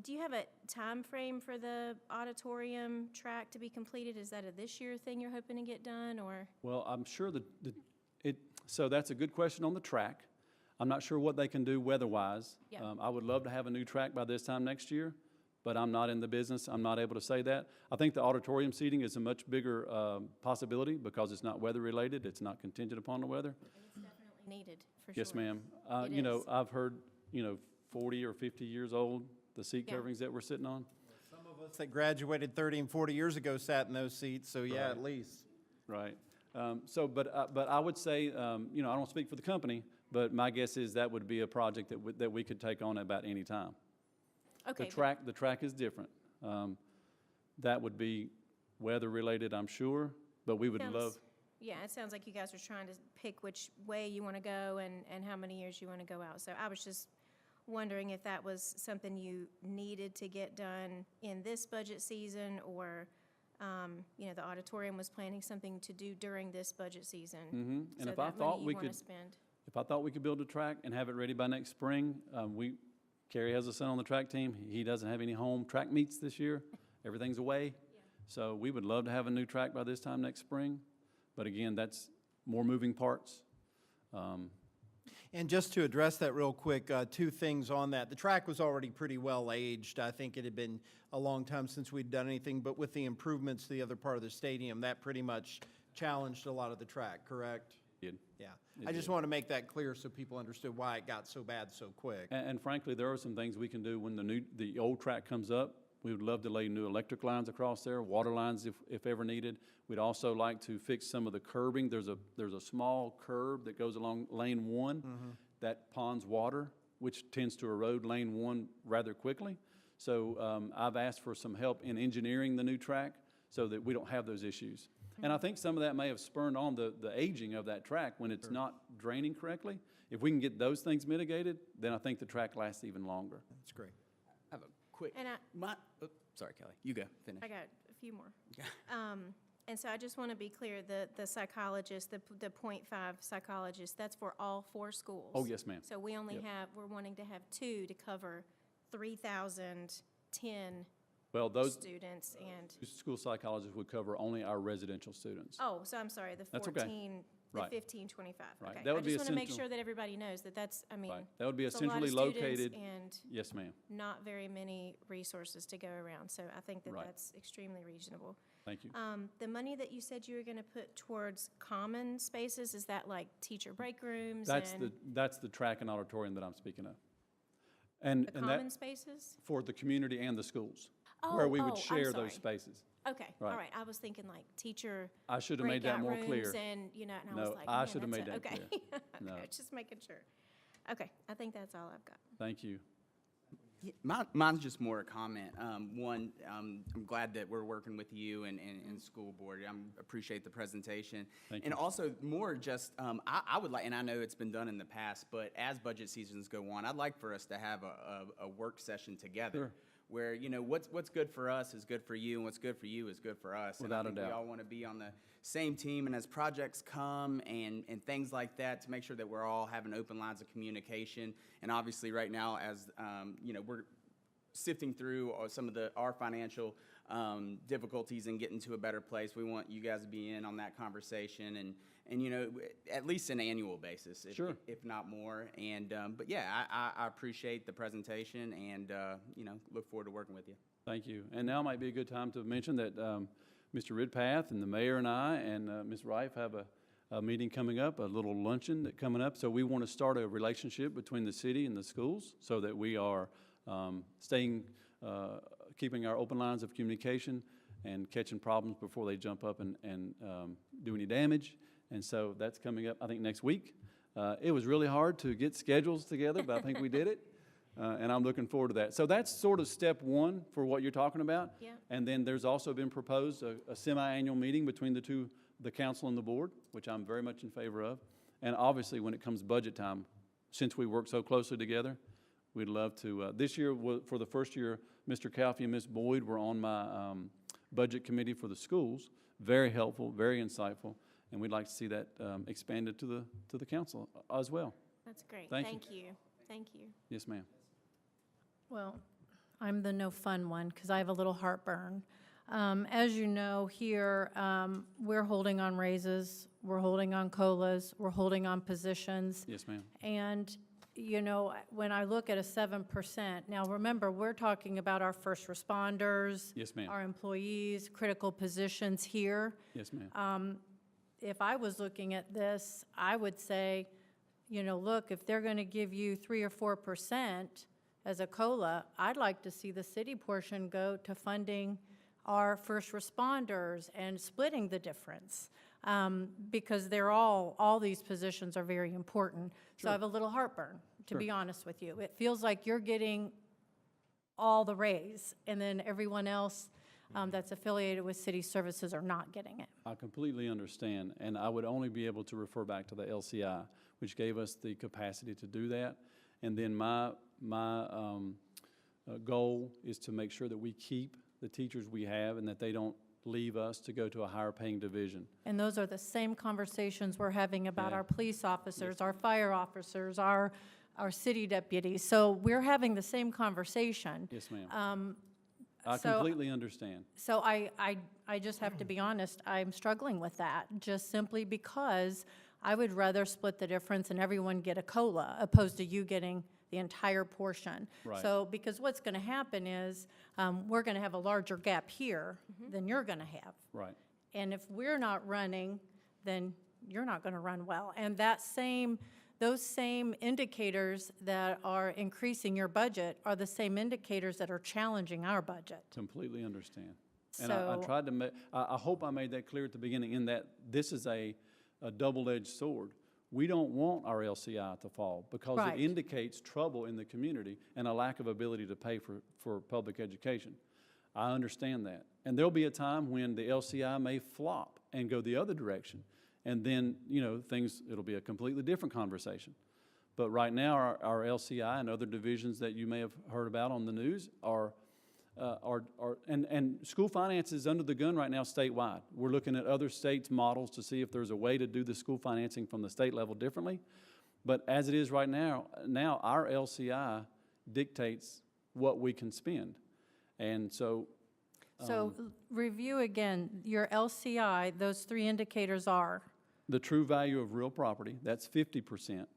Do you have a time frame for the auditorium track to be completed? Is that a this year thing you're hoping to get done, or? Well, I'm sure so that's a good question on the track. I'm not sure what they can do weather-wise. Yeah. I would love to have a new track by this time next year, but I'm not in the business. I'm not able to say that. I think the auditorium seating is a much bigger possibility because it's not weather-related. It's not contingent upon the weather. It's definitely needed, for sure. Yes, ma'am. It is. I've heard, 40 or 50 years old, the seat Yeah. coverings that we're sitting on. Some of us that graduated 30 and 40 years ago sat in those seats, so yeah, at least. Right. But I would say, I don't speak for the company, but my guess is that would be a project that we could take on about any time. Okay, The track is different. That would be weather-related, I'm sure, but we would sounds- love, Yeah, it sounds like you guys are trying to pick which way you want to go and how many years you want to go out. So I was just wondering if that was something you needed to get done in this budget season, or, the auditorium was planning something to do during this budget season. And So if I that thought money we you want could- to spend. if I thought we could build a track and have it ready by next spring, Kerry has a son on the track team. He doesn't have any home track meets this year. Everything's away. So we would love to have a new track by this time next spring. But again, that's more moving parts. And just to address that real quick, two things on that. The track was already pretty well aged. I think it had been a long time since we'd done anything, but with the improvements to the other part of the stadium, that pretty much challenged a lot of the track, correct? Did. Yeah. It I just did. want to make that clear so people understood why it got so bad so quick. And frankly, there are some things we can do when the old track comes up. We would love to lay new electric lines across there, water lines if ever needed. We'd also like to fix some of the curbing. There's a small curb that goes along lane one that ponds water, which tends to erode lane one rather quickly. So I've asked for some help in engineering the new track so that we don't have those issues. And I think some of that may have spurned on the aging of that track when it's not draining correctly. If we can get those things mitigated, then I think the track lasts even longer. That's great. I have a quick, And sorry, Kelly, you go, finish. I got a few more. And so I just want to be clear, the psychologist, the .5 psychologist, that's for all 4 schools? Oh, yes, ma'am. So we only Yep. we're wanting to have 2 to cover 3,010 Well, those students and, school psychologists would cover only our residential students. oh, so I'm sorry, the That's okay. 14, the Right. 1525. Right. Okay. That would be I just want to make essential- sure that everybody knows that that's, I mean, Right. That would be it's a lot of essentially students located. and Yes, ma'am. not very many resources to go around. So I think that Right. that's extremely reasonable. Thank you. The money that you said you were going to put towards common spaces, is that like teacher break rooms That's and the track and auditorium that I'm speaking of. the And common that, spaces? for the community and the schools, where we Oh, would I'm share sorry. those spaces. Okay, all Right. right. I was thinking like teacher I should have made that breakout more clear. rooms and, and I No, was like, I man, should have that's made that okay. clear. No. Okay, just making sure. Okay, I think that's all I've got. Thank you. Mine's just more a comment. One, I'm glad that we're working with you and school board. I appreciate the presentation. Thank And you. also more just, I would like, and I know it's been done in the past, but as budget seasons go on, I'd like for us to have a work session together. Sure. Where, what's good for us is good for you, and what's good for you is good for us. Without a And I think we doubt. all want to be on the same team, and as projects come and things like that, to make sure that we're all having open lines of communication. And obviously, right now, as, we're sifting through some of our financial difficulties and getting to a better place, we want you guys to be in on that conversation and at least an annual basis, Sure. if not more. And, but yeah, I appreciate the presentation and, look forward to working with you. Thank you. And now might be a good time to mention that Mr. Ridpath and the mayor and I and Ms. Rife have a meeting coming up, a little luncheon that coming up. So we want to start a relationship between the city and the schools so that we are keeping our open lines of communication and catching problems before they jump up and do any damage. And so that's coming up, I think, next week. It was really hard to get schedules together, but I think we did it. And I'm looking forward to that. So that's sort of step one for what you're talking about. Yeah. And then there's also been proposed a semi-annual meeting between the council and the board, which I'm very much in favor of. And obviously, when it comes budget time, since we work so closely together, we'd love to. This year, for the first year, Mr. Calfee and Ms. Boyd were on my budget committee for the schools. Very helpful, very insightful, and we'd like to see that expanded to the council as well. That's great. Thank you. Thank you. Yes, ma'am. Well, I'm the no fun one because I have a little heartburn. As you know, here, we're holding on raises, we're holding on COLAs, we're holding on positions. Yes, ma'am. And, you know, when I look at a 7%, now remember, we're talking about our first responders. Yes, ma'am. Our employees, critical positions here. Yes, ma'am. If I was looking at this, I would say, you know, look, if they're going to give you 3 or 4% as a COLA, I'd like to see the city portion go to funding our first responders and splitting the difference, because they're all these positions are very important. So I have a little heartburn, to be honest with you. It feels like you're getting all the raise, and then everyone else that's affiliated with city services are not getting it. I completely understand, and I would only be able to refer back to the LCI, which gave us the capacity to do that. And then my goal is to make sure that we keep the teachers we have and that they don't leave us to go to a higher paying division. And those are the same conversations we're having about Yeah. our police officers, our fire officers, our city deputies. So we're having the same conversation. Yes, ma'am. I so- completely understand. So I just have to be honest, I'm struggling with that, just simply because I would rather split the difference and everyone get a COLA, opposed to you getting the entire portion. Right. So, because what's going to happen is, we're going to have a larger gap here than you're going to have. Right. And if we're not running, then you're not going to run well. And those same indicators that are increasing your budget are the same indicators that are challenging our budget. Completely understand. And I So- tried to make, I hope I made that clear at the beginning, in that this is a double-edged sword. We don't want our LCI to fall because Right. it indicates trouble in the community and a lack of ability to pay for public education. I understand that. And there'll be a time when the LCI may flop and go the other direction. And then, you know, it'll be a completely different conversation. But right now, our LCI and other divisions that you may have heard about on the news and school finance is under the gun right now statewide. We're looking at other states' models to see if there's a way to do the school financing from the state level differently. But as it is right now our LCI dictates what we can spend. And so. So review again, your LCI, those three indicators are? The true value of real property, that's 50%.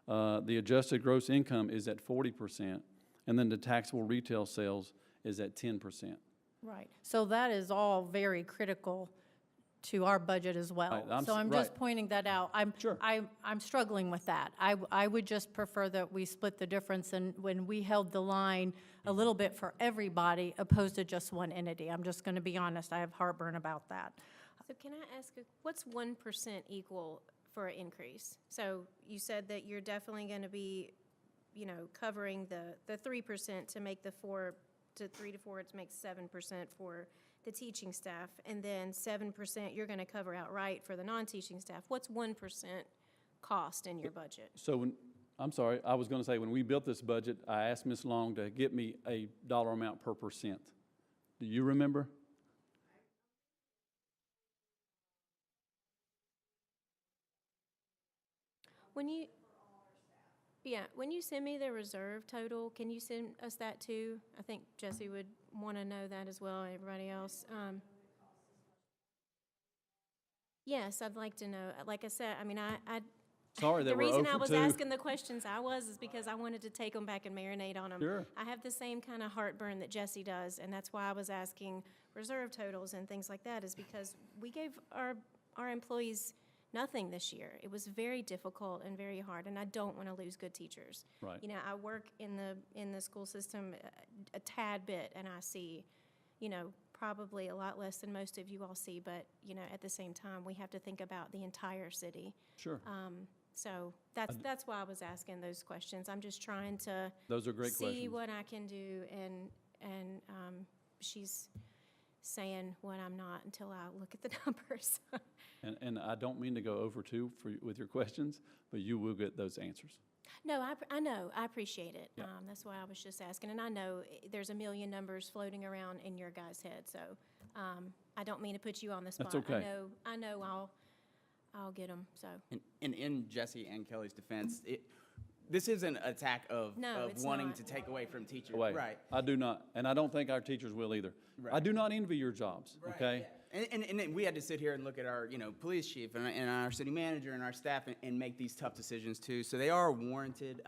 The adjusted gross income is at 40%. And then the taxable retail sales is at 10%. Right. So that is all very critical to our budget as well. Right, So I'm right. just pointing that out. Sure. I'm struggling with that. I would just prefer that we split the difference, and when we held the line a little bit for everybody opposed to just one entity. I'm just going to be honest, I have heartburn about that. So can I ask, what's 1% equal for an increase? So you said that you're definitely going to be, you know, covering the 3% to make the 3 to 4, it makes 7% for the teaching staff, and then 7% you're going to cover outright for the non-teaching staff. What's 1% cost in your budget? So I'm sorry, I was going to say, when we built this budget, I asked Ms. Long to get me a dollar amount per percent. Do you remember? When you send me the reserve total, can you send us that too? I think Jesse would want to know that as well, and everybody else. Yes, I'd like to know. Like I said, I mean, Sorry that the we're reason I over was two. asking the questions is because I wanted to take them back and marinate on them. Sure. I have the same kind of heartburn that Jesse does, and that's why I was asking reserve totals and things like that, is because we gave our employees nothing this year. It was very difficult and very hard, and I don't want to lose good teachers. Right. You know, I work in the school system a tad bit, and I see, you know, probably a lot less than most of you all see, but, you know, at the same time, we have to think about the entire city. Sure. So that's why I was asking those questions. I'm just trying to Those are great see questions. what I can do, and she's saying what I'm not until I look at the numbers. And I don't mean to go over too with your questions, but you will get those answers. No, I know, I appreciate it. Yeah. That's why I was just asking, and I know there's a million numbers floating around in your guys' head, so I don't mean to put you on the spot. That's okay. I know I'll get them, so. And in Jesse and Kelly's defense, this isn't an attack of No, it's wanting not. to take away from teachers. Away. Right. I do not, and I don't think our teachers will either. I Right. do not envy your jobs, Right, okay? yeah. And then we had to sit here and look at our, you know, police chief and our city manager and our staff and make these tough decisions too. So they are warranted.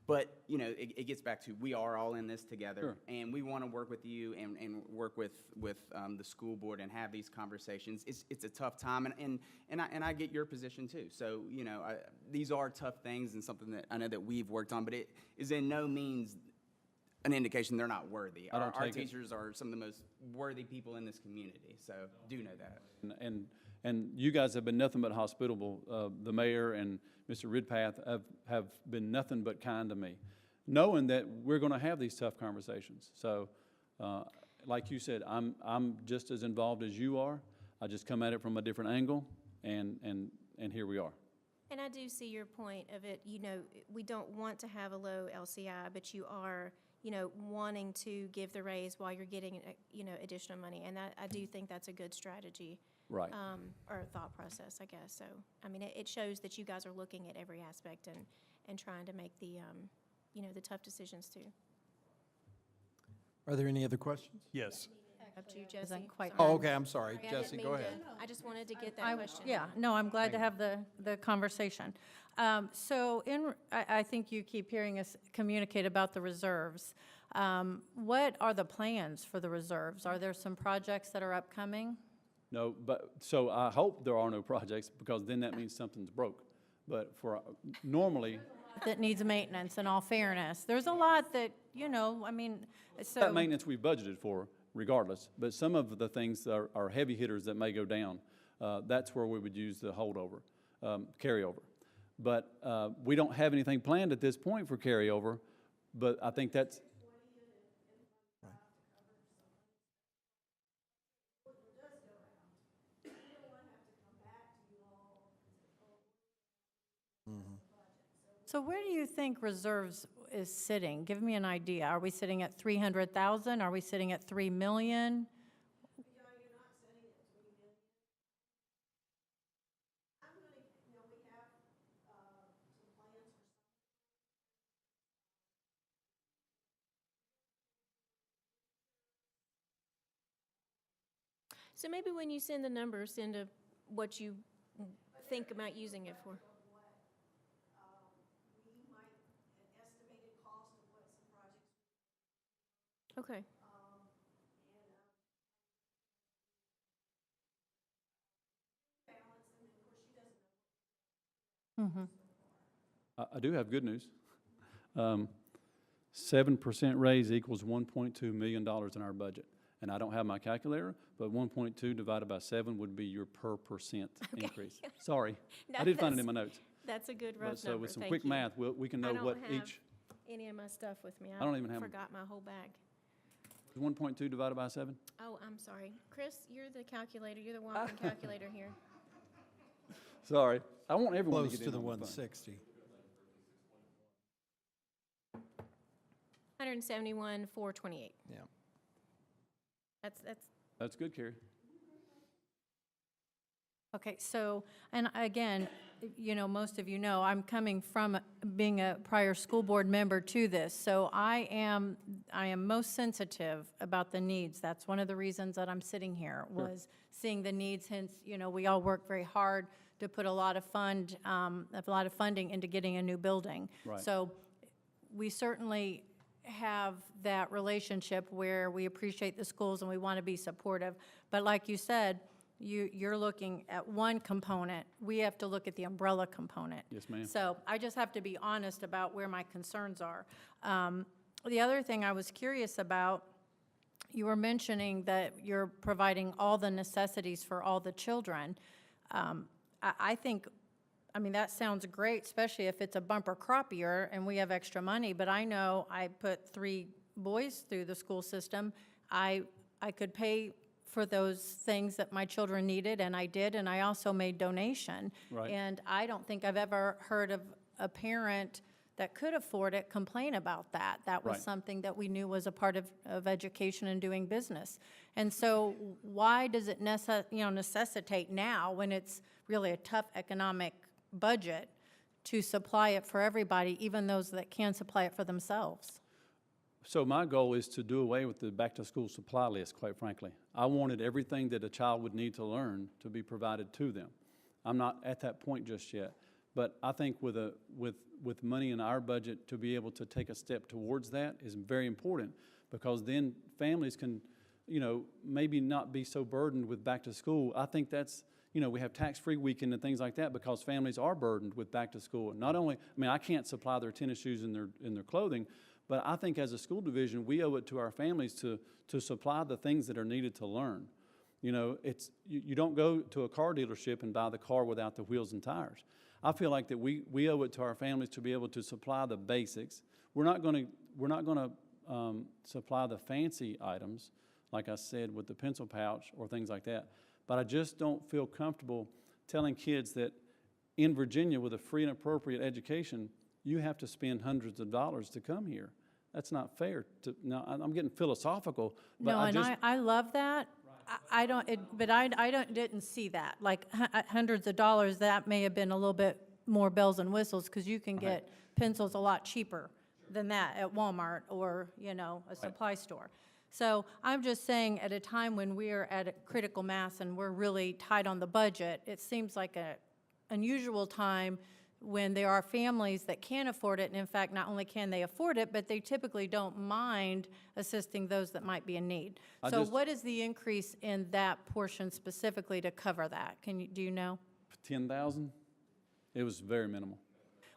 But, you know, it gets back to, we are all in this together. Sure. And we want to work with you and work with the school board and have these conversations. It's a tough time, and I get your position too. So, you know, these are tough things and something that I know that we've worked on, but it is in no means an indication they're not worthy. I don't Our take it. teachers are some of the most worthy people in this community, so do know that. And you guys have been nothing but hospitable. The mayor and Mr. Ridpath have been nothing but kind to me, knowing that we're going to have these tough conversations. So, like you said, I'm just as involved as you are. I just come at it from a different angle, and here we are. And I do see your point of it, you know, we don't want to have a low LCI, but you are, you know, wanting to give the raise while you're getting, you know, additional money. And I do think that's a good strategy. Right. Or thought process, I guess. So, I mean, it shows that you guys are looking at every aspect and trying to make the, you know, the tough decisions too. Are there any other questions? Yes. Up to you, Jesse. Isn't quite Oh, done. okay, I'm sorry. Sorry, I didn't Jesse, mean go to- ahead. I just wanted to get that question. Yeah, no, I'm glad to have the conversation. So I think you keep hearing us communicate about the reserves. What are the plans for the reserves? Are there some projects that are upcoming? No, but, so I hope there are no projects, because then that means something's broke. But for, normally, That needs maintenance, in all fairness. There's a lot that, you know, I mean, so. that maintenance we budgeted for regardless, but some of the things are heavy hitters that may go down. That's where we would use the holdover, carryover. But we don't have anything planned at this point for carryover, but I think that's. So where do you think reserves is sitting? Give me an idea. Are we sitting at 300,000? Are we sitting at 3 million? So maybe when you send the numbers, send what you think about using it for. Okay. I do have good news. 7% raise equals $1.2 million in our budget. And I don't have my calculator, but 1.2 divided by 7 would be your per percent increase. Sorry, No, I did find it in my notes. That's a good rough But so number, with some thank quick you. math, we can know I don't what have each, any of my stuff with me. I don't even have 'em. Forgot my whole bag. 1.2 divided by 7? Oh, I'm sorry. Chris, you're the calculator. You're the walking calculator here. Sorry, I want everyone to Close get to in the on the fun. 160. 171,428. Yeah. That's That's good, Carrie. Okay, so, and again, you know, most of you know, I'm coming from being a prior school board member to this, so I am most sensitive about the needs. That's one of the reasons that I'm sitting here, was seeing the needs, hence, you know, we all work very hard to put a lot of funding into getting a new building. Right. So we certainly have that relationship where we appreciate the schools and we want to be supportive. But like you said, you're looking at one component. We have to look at the umbrella component. Yes, ma'am. So I just have to be honest about where my concerns are. The other thing I was curious about, you were mentioning that you're providing all the necessities for all the children. I think, I mean, that sounds great, especially if it's a bumper crop year and we have extra money, but I know I put 3 boys through the school system. I could pay for those things that my children needed, and I did, and I also made donation. Right. And I don't think I've ever heard of a parent that could afford it complain about that. That was Right. something that we knew was a part of education and doing business. And so why does it necessitate now, when it's really a tough economic budget, to supply it for everybody, even those that can supply it for themselves? So my goal is to do away with the back-to-school supply list, quite frankly. I wanted everything that a child would need to learn to be provided to them. I'm not at that point just yet, but I think with money in our budget to be able to take a step towards that is very important, because then families can, maybe not be so burdened with back-to-school. I think that's, we have tax-free weekend and things like that because families are burdened with back-to-school. Not only, I can't supply their tennis shoes and their clothing, but I think as a school division, we owe it to our families to supply the things that are needed to learn. You don't go to a car dealership and buy the car without the wheels and tires. I feel like that we owe it to our families to be able to supply the basics. We're not going to supply the fancy items, like I said, with the pencil pouch or things like that. But I just don't feel comfortable telling kids that in Virginia, with a free and appropriate education, you have to spend hundreds of dollars to come here. That's not fair. Now, I'm getting philosophical, but No, I love that. I didn't see that. Like hundreds of dollars, that may have been a little bit more bells and whistles, because you can get pencils a lot cheaper than that at Walmart or, a supply store. So I'm just saying, at a time when we are at a critical mass and we're really tight on the budget, it seems like an unusual time when there are families that can afford it, and in fact, not only can they afford it, but they typically don't mind assisting those that might be in need. So what is the increase in that portion specifically to cover that? Do you know? 10,000? It was very minimal.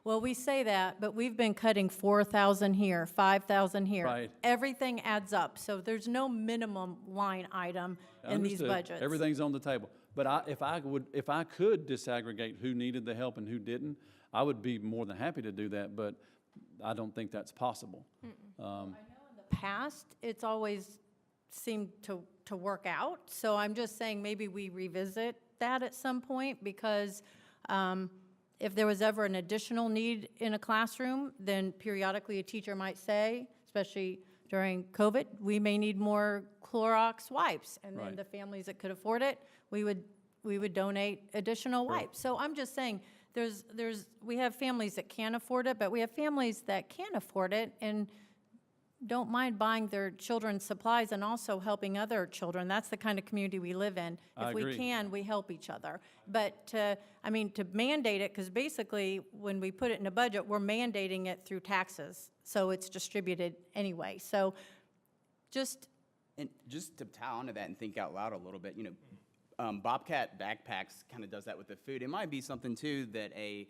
Well, we say that, but we've been cutting 4,000 here, 5,000 here. Right. Everything adds up, so there's no minimum line item in these Understood. budgets. Everything's on the table. But if I could disaggregate who needed the help and who didn't, I would be more than happy to do that, but I don't think that's possible. I know in the past, it's always seemed to work out, so I'm just saying maybe we revisit that at some point, because if there was ever an additional need in a classroom, then periodically a teacher might say, especially during COVID, we may need more Clorox wipes, and then Right. the families that could afford it, we would donate additional wipes. So I'm just saying, we have families that can't afford it, but we have families that can afford it and don't mind buying their children's supplies and also helping other children. That's the kind of community we live in. I If we agree. can, we help each other. But to mandate it, because basically, when we put it in a budget, we're mandating it through taxes, so it's distributed anyway. So And just to tie onto that and think out loud a little bit, Bobcat Backpacks kind of does that with the food. It might be something too that a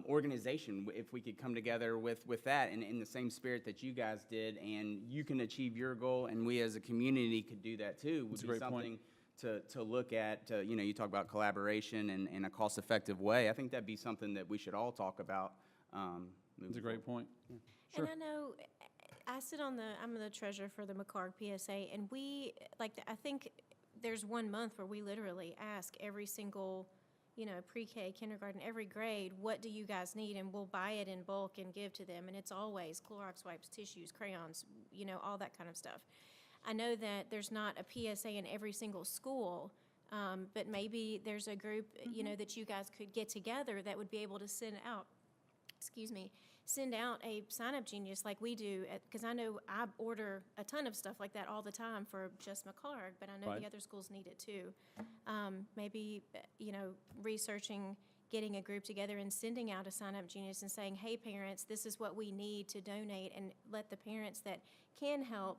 organization, if we could come together with that and in the same spirit that you guys did, and you can achieve your goal, and we as a community could do that too, would That's a be great point. something to look at. You talk about collaboration and in a cost-effective way. I think that'd be something that we should all talk about. That's a great point. And I know, I'm the treasurer for the McCarg PSA, and I think there's one month where we literally ask every single, pre-K, kindergarten, every grade, what do you guys need? And we'll buy it in bulk and give to them. And it's always Clorox wipes, tissues, crayons, all that kind of stuff. I know that there's not a PSA in every single school, but maybe there's a group, that you guys could get together that would be able to send out a sign-up genius like we do, because I know I order a ton of stuff like that all the time for just McCarg, but I know Right. the other schools need it too. Maybe, researching, getting a group together and sending out a sign-up genius and saying, hey, parents, this is what we need to donate, and let the parents that can help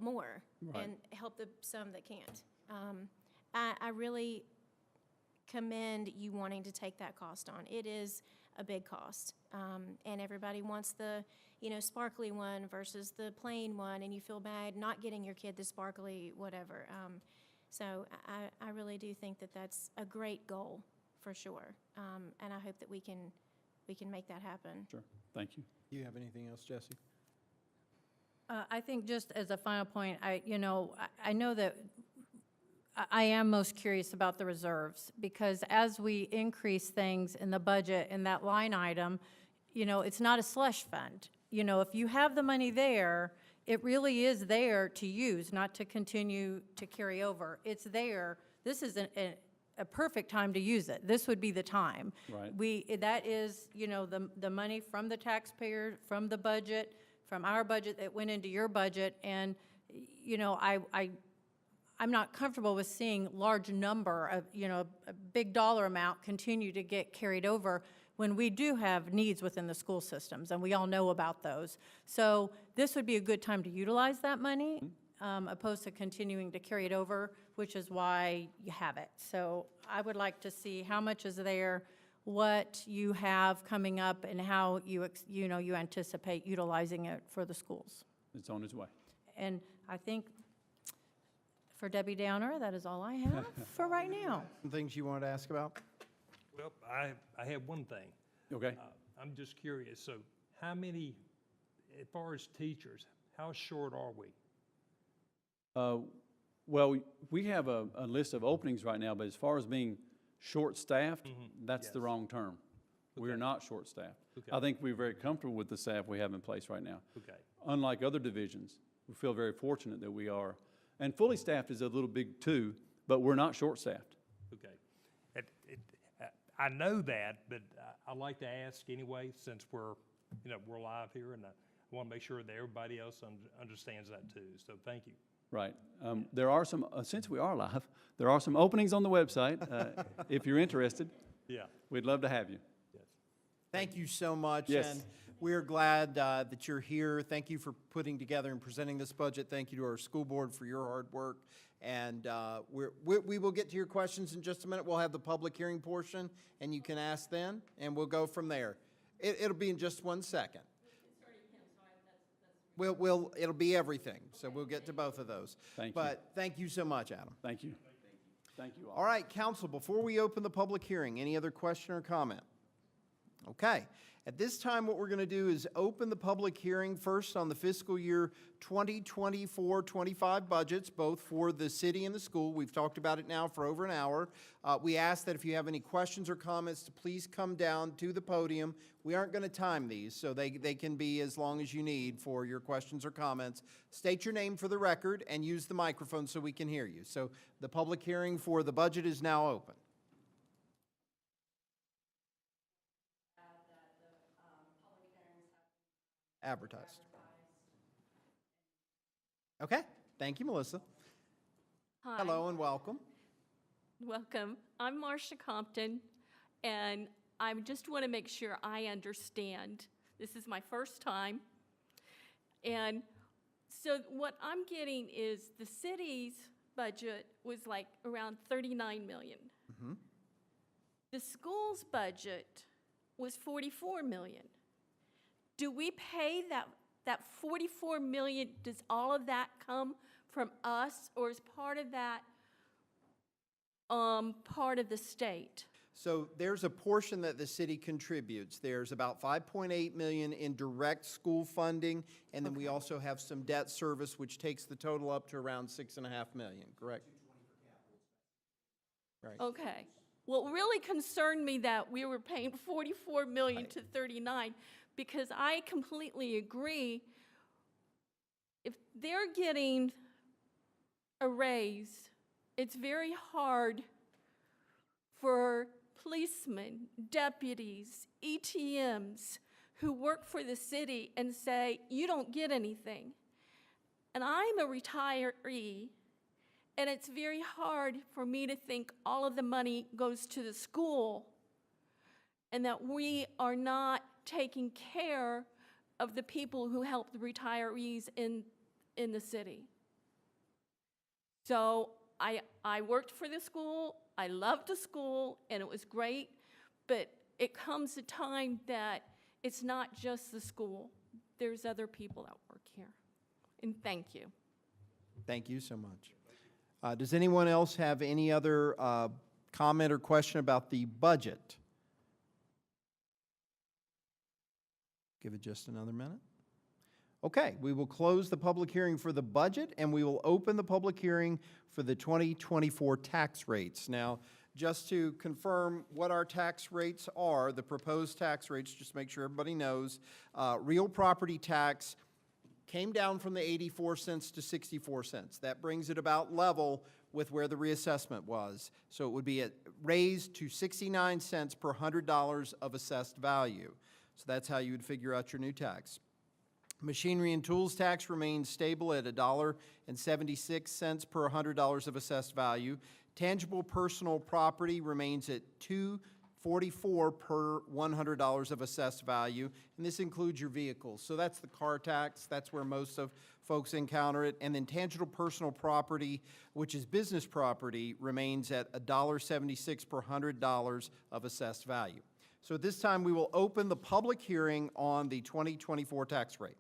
more Right. and help some that can't. I really commend you wanting to take that cost on. It is a big cost. And everybody wants the, sparkly one versus the plain one, and you feel bad not getting your kid the sparkly whatever. So I really do think that that's a great goal, for sure. And I hope that we can make that happen. Sure, thank you. Do you have anything else, Jesse? I think just as a final point, I know that I am most curious about the reserves, because as we increase things in the budget in that line item, it's not a slush fund. If you have the money there, it really is there to use, not to continue to carry over. It's there. This is a perfect time to use it. This would be the time. Right. That is, the money from the taxpayer, from the budget, from our budget that went into your budget, and, I'm not comfortable with seeing large number of, a big dollar amount continue to get carried over when we do have needs within the school systems, and we all know about those. So this would be a good time to utilize that money, opposed to continuing to carry it over, which is why you have it. So I would like to see how much is there, what you have coming up, and how you anticipate utilizing it for the schools. It's on its way. And I think for Debbie Downer, that is all I have for right now. Some things you wanted to ask about? Well, I have one thing. Okay. I'm just curious, so how many, as far as teachers, how short are we? Well, we have a list of openings right now, but as far as being short-staffed, that's the Yes. wrong term. We are Okay. not short-staffed. Okay. I think we're very comfortable with the staff we have in place right now. Okay, Unlike other divisions, we feel very fortunate that we are. And fully staffed is a little big too, but we're not short-staffed. okay. I know that, but I'd like to ask anyway, since we're live here, and I want to make sure that everybody else understands that too. So thank you. Right. There are some, since we are live, there are some openings on the website. If you're interested, Yeah, we'd love to have you. yes. Thank you so much. Yes. And we're glad that you're here. Thank you for putting together and presenting this budget. Thank you to our school board for your hard work. And we will get to your questions in just a minute. We'll have the public hearing portion, and you can ask then, and we'll go from there. It'll be in just 1 second. It'll be everything, so we'll get to both of those. Thank you. But thank you so much, Adam. Thank you. Thank you all. All right, council, before we open the public hearing, any other question or comment? Okay. At this time, what we're going to do is open the public hearing first on the fiscal year 2024-25 budgets, both for the city and the school. We've talked about it now for over an hour. We ask that if you have any questions or comments, to please come down to the podium. We aren't going to time these, so they can be as long as you need for your questions or comments. State your name for the record and use the microphone so we can hear you. So the public hearing for the budget is now open. Advertised. Okay, thank you, Melissa. Hi. Hello and welcome. Welcome. I'm Marcia Compton, and I just want to make sure I understand. This is my first time. And so what I'm getting is the city's budget was like around 39 million. The school's budget was 44 million. Do we pay that 44 million, does all of that come from us, or is part of that part of the state? So there's a portion that the city contributes. There's about 5.8 million in direct school funding, and then we also have some debt service, which takes the total up to around 6.5 million, correct? Right. Okay. Well, it really concerned me that we were paying 44 million to 39, because I completely agree. If they're getting a raise, it's very hard for policemen, deputies, ETMs who work for the city and say, you don't get anything. And I'm a retiree, and it's very hard for me to think all of the money goes to the school and that we are not taking care of the people who help the retirees in the city. So I worked for the school, I loved the school, and it was great, but it comes a time that it's not just the school. There's other people that work here. And thank you. Thank you so much. Does anyone else have any other comment or question about the budget? Give it just another minute. Okay, we will close the public hearing for the budget, and we will open the public hearing for the 2024 tax rates. Now, just to confirm what our tax rates are, the proposed tax rates, just to make sure everybody knows, real property tax came down from the 84 cents to 64 cents. That brings it about level with where the reassessment was. So it would be raised to 69 cents per $100 of assessed value. So that's how you would figure out your new tax. Machinery and tools tax remains stable at $1.76 per $100 of assessed value. Tangible personal property remains at $2.44 per $100 of assessed value, and this includes your vehicles. So that's the car tax. That's where most of folks encounter it. And then tangible personal property, which is business property, remains at $1.76 per $100 of assessed value. So at this time, we will open the public hearing on the 2024 tax rate.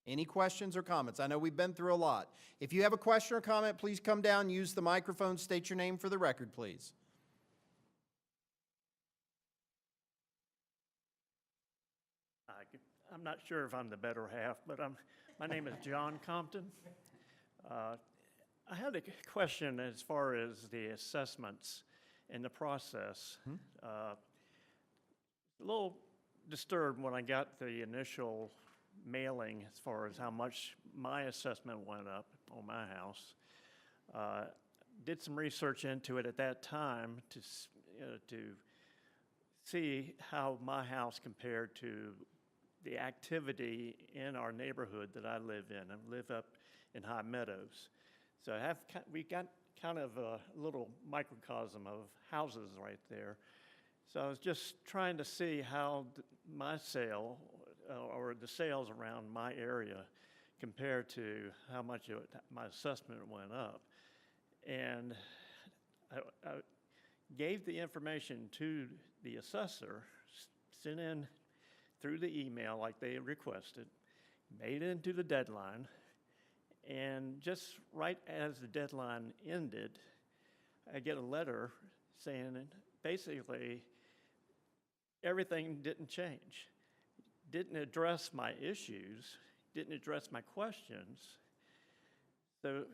Any questions or comments? I know we've been through a lot. If you have a question or comment, please come down, use the microphone, state your name for the record, please. I'm not sure if I'm the better half, but my name is John Compton. I had a question as far as the assessments and the process. A little disturbed when I got the initial mailing as far as how much my assessment went up on my house. Did some research into it at that time to see how my house compared to the activity in our neighborhood that I live in. I live up in High Meadows. So we got kind of a little microcosm of houses right there. So I was just trying to see how my sale or the sales around my area compared to how much my assessment went up. And I gave the information to the assessor, sent in through the email like they requested, made it into the deadline, and just right as the deadline ended, I get a letter saying basically everything didn't change. Didn't address my issues, didn't address my questions, so it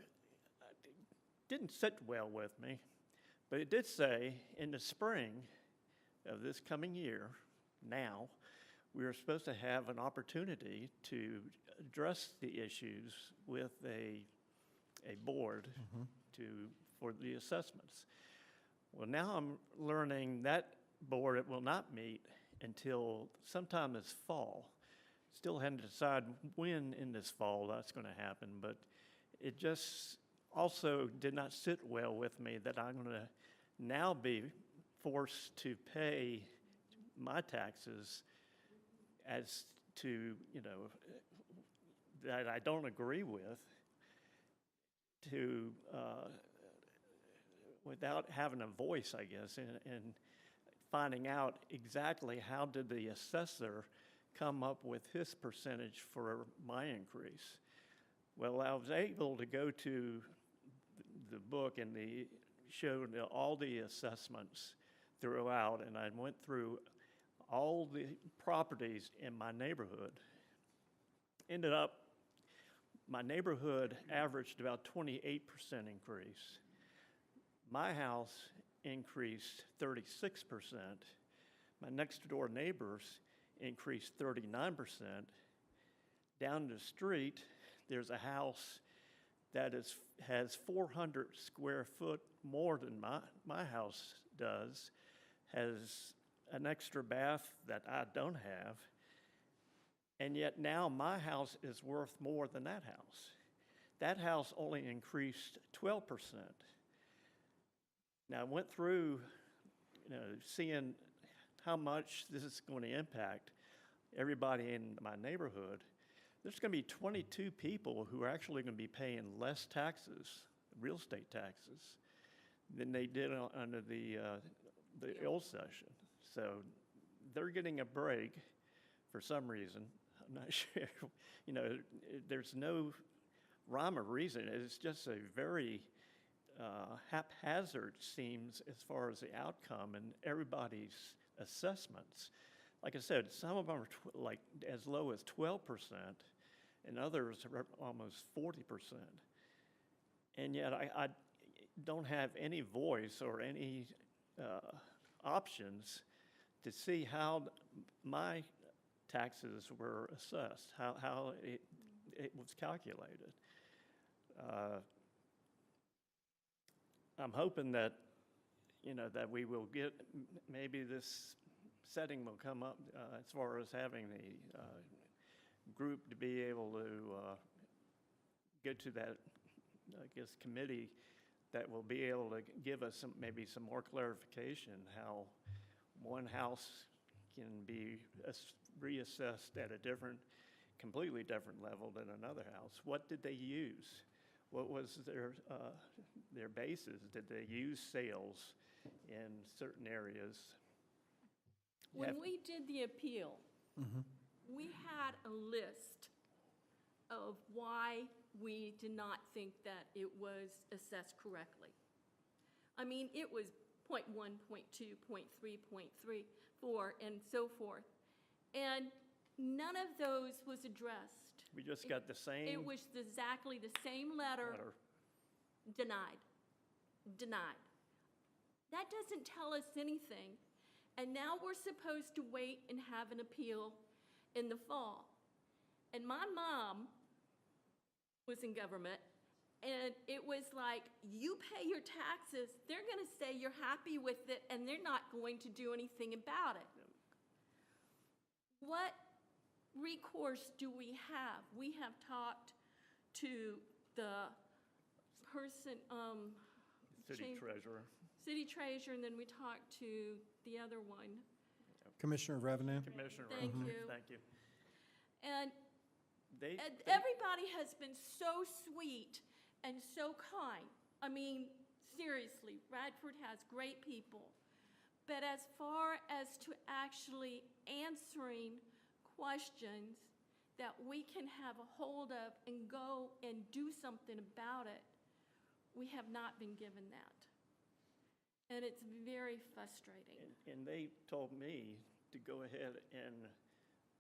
didn't sit well with me. But it did say in the spring of this coming year, now, we were supposed to have an opportunity to address the issues with a board for the assessments. Well, now I'm learning that board, it will not meet until sometime this fall. Still hadn't decided when in this fall that's going to happen, but it just also did not sit well with me that I'm going to now be forced to pay my taxes as to, that I don't agree with, to without having a voice, I guess, and finding out exactly how did the assessor come up with his percentage for my increase. Well, I was able to go to the book and showed all the assessments throughout, and I went through all the properties in my neighborhood. Ended up, my neighborhood averaged about 28% increase. My house increased 36%. My next door neighbors increased 39%. Down the street, there's a house that has 400 square foot more than my house does, has an extra bath that I don't have, and yet now my house is worth more than that house. That house only increased 12%. Now, I went through, seeing how much this is going to impact everybody in my neighborhood, there's going to be 22 people who are actually going to be paying less taxes, real estate taxes, than they did under the old session. So they're getting a break for some reason. I'm not sure. You know, there's no rhyme or reason. It's just a very haphazard, seems, as far as the outcome and everybody's assessments. Like I said, some of them are like as low as 12%, and others are almost 40%. And yet I don't have any voice or any options to see how my taxes were assessed, how it was calculated. I'm hoping that, you know, that we will get, maybe this setting will come up as far as having the group to be able to get to that, I guess, committee that will be able to give us maybe some more clarification how one house can be reassessed at a completely different level than another house. What did they use? What was their basis? Did they use sales in certain areas? When we did the appeal, we had a list of why we did not think that it was assessed correctly. I mean, it was 0.1, 0.2, 0.3, 0.3, 4, and so forth. And none of those was addressed. We just got the same. It was exactly the same letter. Denied. Denied. That doesn't tell us anything. And now we're supposed to wait and have an appeal in the fall. And my mom was in government, and it was like, you pay your taxes, they're going to say you're happy with it, and they're not going to do anything about it. What recourse do we have? We have talked to the person, City treasurer. City treasurer, and then we talked to the other one. Commissioner of Revenue. Commissioner. Thank you. Thank you. And They everybody has been so sweet and so kind. I mean, seriously, Radford has great people. But as far as to actually answering questions that we can have a hold of and go and do something about it, we have not been given that. And it's very frustrating. And they told me to go ahead and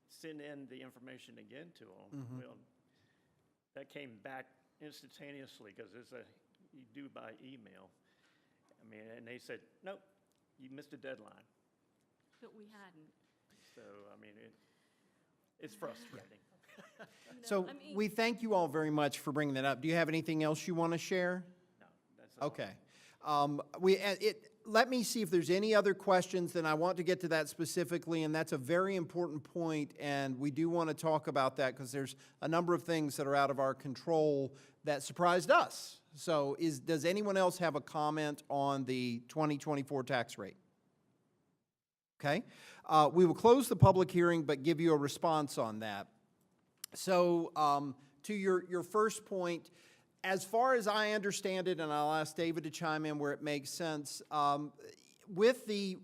send in the information again to them. Well, that came back instantaneously because you do by email. I mean, and they said, nope, you missed a deadline. But we hadn't. So, I mean, it's frustrating. So I mean- we thank you all very much for bringing that up. Do you have anything else you want to share? No, that's all. Okay. Let me see if there's any other questions, then I want to get to that specifically, and that's a very important point, and we do want to talk about that because there's a number of things that are out of our control that surprised us. So does anyone else have a comment on the 2024 tax rate? Okay. We will close the public hearing, but give you a response on that. So to your first point, as far as I understand it, and I'll ask David to chime in where it makes sense, with the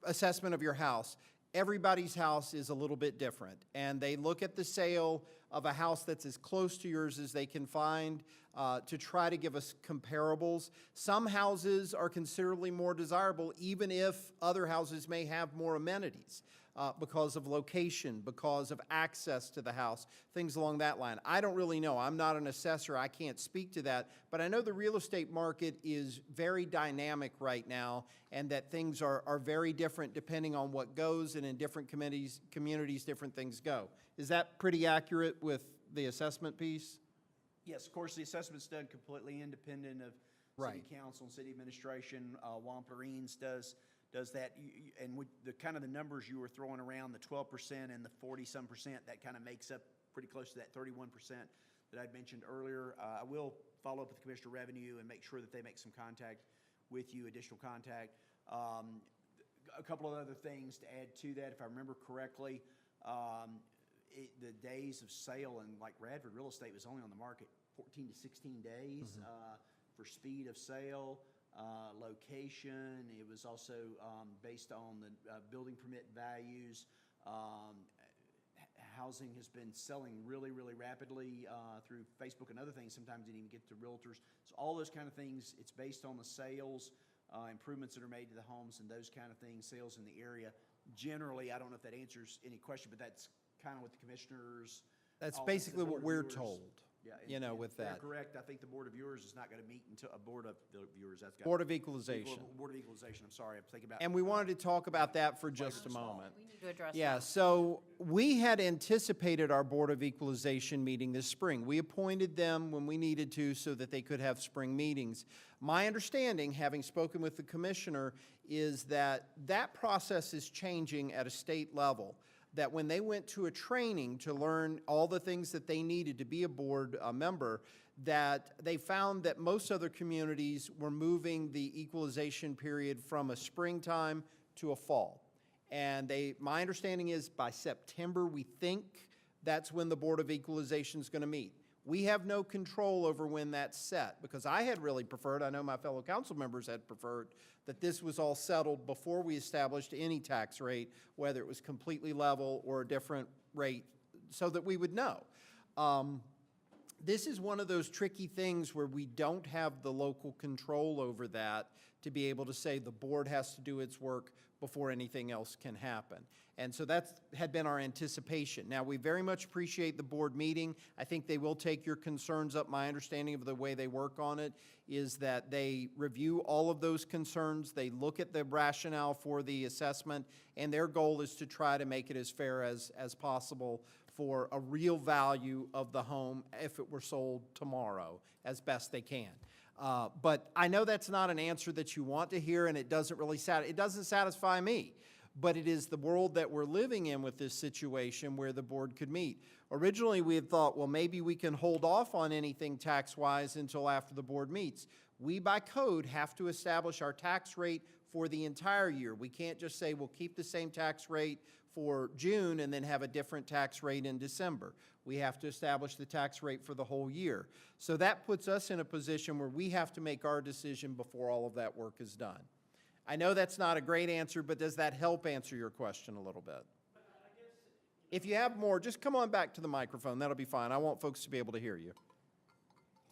assessment of your house, everybody's house is a little bit different. And they look at the sale of a house that's as close to yours as they can find to try to give us comparables. Some houses are considerably more desirable, even if other houses may have more amenities. Because of location, because of access to the house, things along that line. I don't really know. I'm not an assessor. I can't speak to that. But I know the real estate market is very dynamic right now, and that things are very different depending on what goes, and in different communities, different things go. Is that pretty accurate with the assessment piece? Yes, of course, the assessment's done completely independent of city council and city administration. Wamplerines does that, and with the kind of the numbers you were throwing around, the 12% and the 40-some%, that kind of makes up pretty close to that 31% that I'd mentioned earlier. I will follow up with the Commissioner of Revenue and make sure that they make some contact with you, additional contact. A couple of other things to add to that, if I remember correctly, The days of sale in like Radford real estate was only on the market 14 to 16 days for speed of sale, location. It was also based on the building permit values. Housing has been selling really, really rapidly through Facebook and other things. Sometimes it even get to realtors. So all those kind of things, it's based on the sales, improvements that are made to the homes and those kind of things, sales in the area. Generally, I don't know if that answers any question, but that's kind of what the commissioners. That's office, the basically board what of we're viewers- told, Yeah, with they're that. correct. I think the Board of Viewers is not going to meet until, Board of the Viewers, that's got. Board of Equalization. Board of Equalization, I'm sorry, I'm thinking about. And we wanted to talk about that for just a moment. We need to address that. Yeah, so we had anticipated our Board of Equalization meeting this spring. We appointed them when we needed to so that they could have spring meetings. My understanding, having spoken with the commissioner, is that that process is changing at a state level. That when they went to a training to learn all the things that they needed to be a board member, that they found that most other communities were moving the equalization period from a springtime to a fall. And my understanding is by September, we think that's when the Board of Equalization is going to meet. We have no control over when that's set, because I had really preferred, I know my fellow council members had preferred, that this was all settled before we established any tax rate, whether it was completely level or a different rate, so that we would know. This is one of those tricky things where we don't have the local control over that to be able to say the board has to do its work before anything else can happen. And so that had been our anticipation. Now, we very much appreciate the board meeting. I think they will take your concerns up. My understanding of the way they work on it is that they review all of those concerns, they look at the rationale for the assessment, and their goal is to try to make it as fair as possible for a real value of the home if it were sold tomorrow, as best they can. But I know that's not an answer that you want to hear, and it doesn't really it doesn't satisfy me. But it is the world that we're living in with this situation where the board could meet. Originally, we had thought, well, maybe we can hold off on anything tax-wise until after the board meets. We, by code, have to establish our tax rate for the entire year. We can't just say we'll keep the same tax rate for June and then have a different tax rate in December. We have to establish the tax rate for the whole year. So that puts us in a position where we have to make our decision before all of that work is done. I know that's not a great answer, but does that help answer your question a little bit? If you have more, just come on back to the microphone. That'll be fine. I want folks to be able to hear you.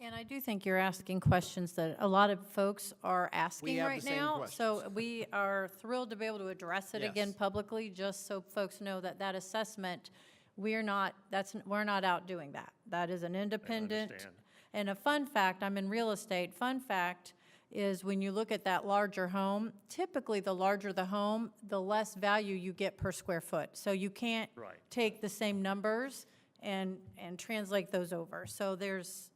And I do think you're asking questions that a lot of folks are asking have the right same now. questions. So we are thrilled to be able to address it again Yes. publicly, just so folks know that that assessment, we're not out doing that. That is an independent. understand. And a fun fact, I'm in real estate, fun fact is when you look at that larger home, typically the larger the home, the less value you get per square foot. So you can't Right. take the same numbers and translate those over. So there's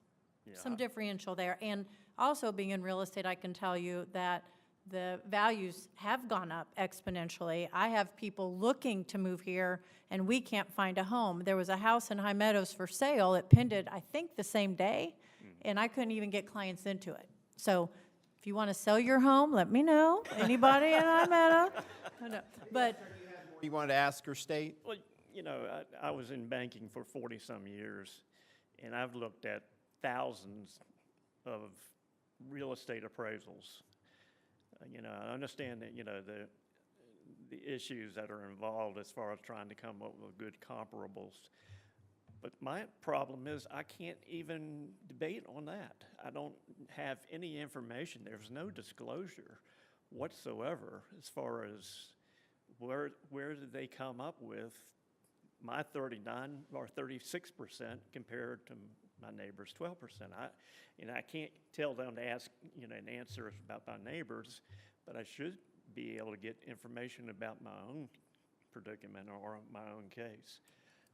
some differential there. And also being in real estate, I can tell you that the values have gone up exponentially. I have people looking to move here, and we can't find a home. There was a house in High Meadows for sale. It pended, I think, the same day, and I couldn't even get clients into it. So if you want to sell your home, let me know. Anybody in High Meadow? No. But You wanted to ask or state? Well, you know, I was in banking for 40-some years, and I've looked at thousands of real estate appraisals. You know, I understand that, you know, the issues that are involved as far as trying to come up with good comparables. But my problem is I can't even debate on that. I don't have any information. There's no disclosure whatsoever as far as where did they come up with my 39 or 36% compared to my neighbor's 12%. I can't tell them to ask, you know, an answer about my neighbors, but I should be able to get information about my own predicament or my own case.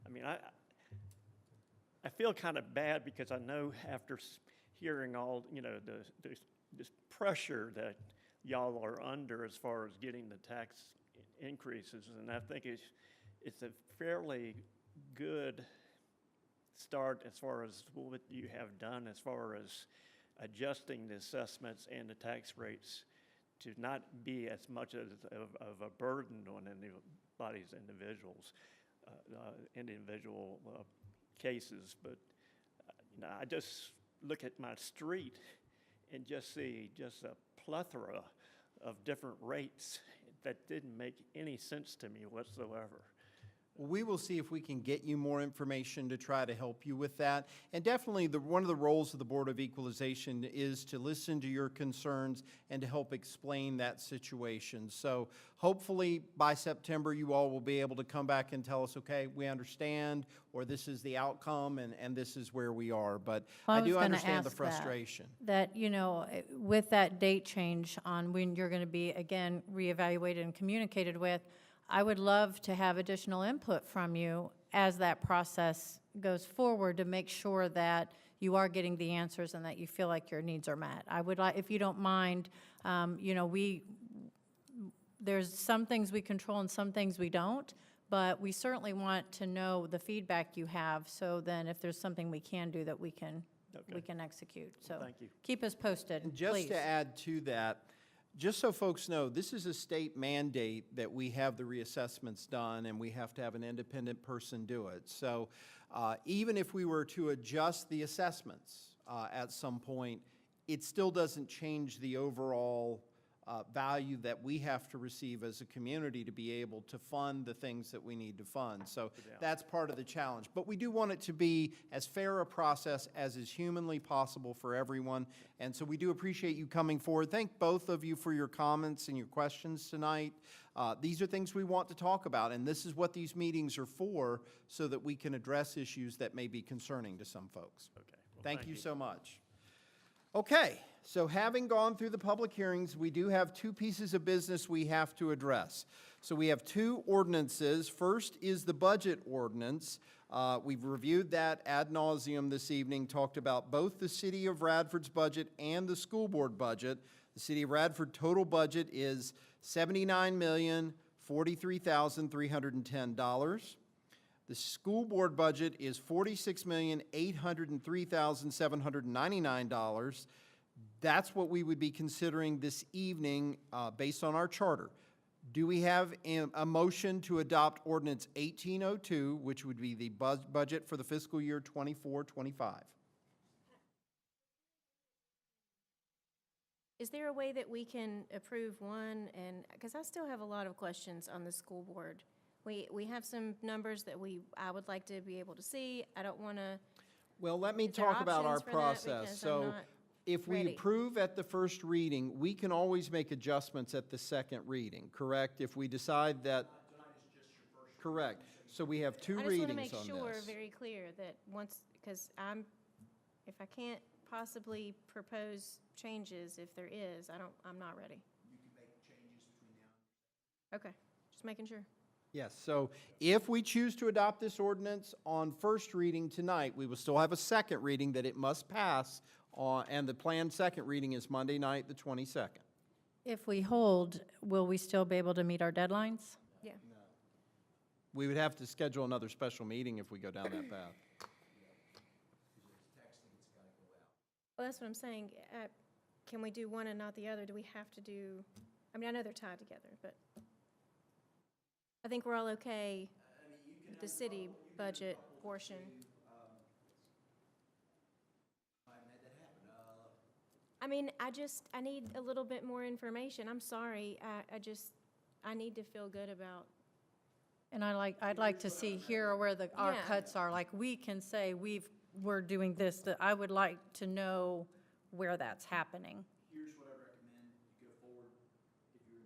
I mean, I feel kind of bad because I know after hearing all, you know, this pressure that y'all are under as far as getting the tax increases, and I think it's a fairly good start as far as what you have done as far as adjusting the assessments and the tax rates to not be as much of a burden on anybody's individuals. individual cases, but I just look at my street and just see just a plethora of different rates that didn't make any sense to me whatsoever. We will see if we can get you more information to try to help you with that. And definitely, one of the roles of the Board of Equalization is to listen to your concerns and to help explain that situation. So hopefully, by September, you all will be able to come back and tell us, okay, we understand, or this is the outcome, and this is where we are. But Well, I was do gonna understand the ask frustration. That, you know, with that date change on when you're going to be, again, reevaluated and communicated with, I would love to have additional input from you as that process goes forward to make sure that you are getting the answers and that you feel like your needs are met. I would like, if you don't mind, you know, there's some things we control and some things we don't, but we certainly want to know the feedback you have, so then if there's something we can do that we can execute. So Thank you. keep us posted, And just please. to add to that, just so folks know, this is a state mandate that we have the reassessments done, and we have to have an independent person do it. So even if we were to adjust the assessments at some point, it still doesn't change the overall value that we have to receive as a community to be able to fund the things that we need to fund. So that's part of the challenge. But we do want it to be as fair a process as is humanly possible for everyone. And so we do appreciate you coming forward. Thank both of you for your comments and your questions tonight. These are things we want to talk about, and this is what these meetings are for, so that we can address issues that may be concerning to some folks. Okay. Well, Thank you so much. Okay, so having gone through the public hearings, we do have two pieces of business we have to address. So we have two ordinances. First is the budget ordinance. We've reviewed that ad nauseum this evening, talked about both the City of Radford's budget and the school board budget. The City of Radford total budget is $79,043,310. The school board budget is $46,803,799. That's what we would be considering this evening based on our charter. Do we have a motion to adopt Ordinance 1802, which would be the budget for the fiscal year 24-25? Is there a way that we can approve one, and, because I still have a lot of questions on the school board. We have some numbers that I would like to be able to see. I don't want to. Well, let me Is there talk about our options for that? process. Because I'm So not if we ready. approve at the first reading, we can always make adjustments at the second reading, correct? If we decide that. Correct. So we have two I just want to readings make on sure, this. very clear, that once, because if I can't possibly propose changes, if there is, I'm not ready. You can make changes between now and. Okay, just making sure. Yes, so if we choose to adopt this ordinance on first reading tonight, we will still have a second reading that it must pass on, and the planned second reading is Monday night, the 22nd. If we hold, will we still be able to meet our deadlines? Yeah. We would have to schedule another special meeting if we go down that path. Well, that's what I'm saying. Can we do one and not the other? Do we have to do, I mean, I know they're tied together, but I think we're all okay with the city budget portion. I mean, I need a little bit more information. I'm sorry. I need to feel good about. And I'd like to see here where our Yeah. cuts are, like, we can say we're doing this, that I would like to know where that's happening. Here's what I recommend, you go forward, if you're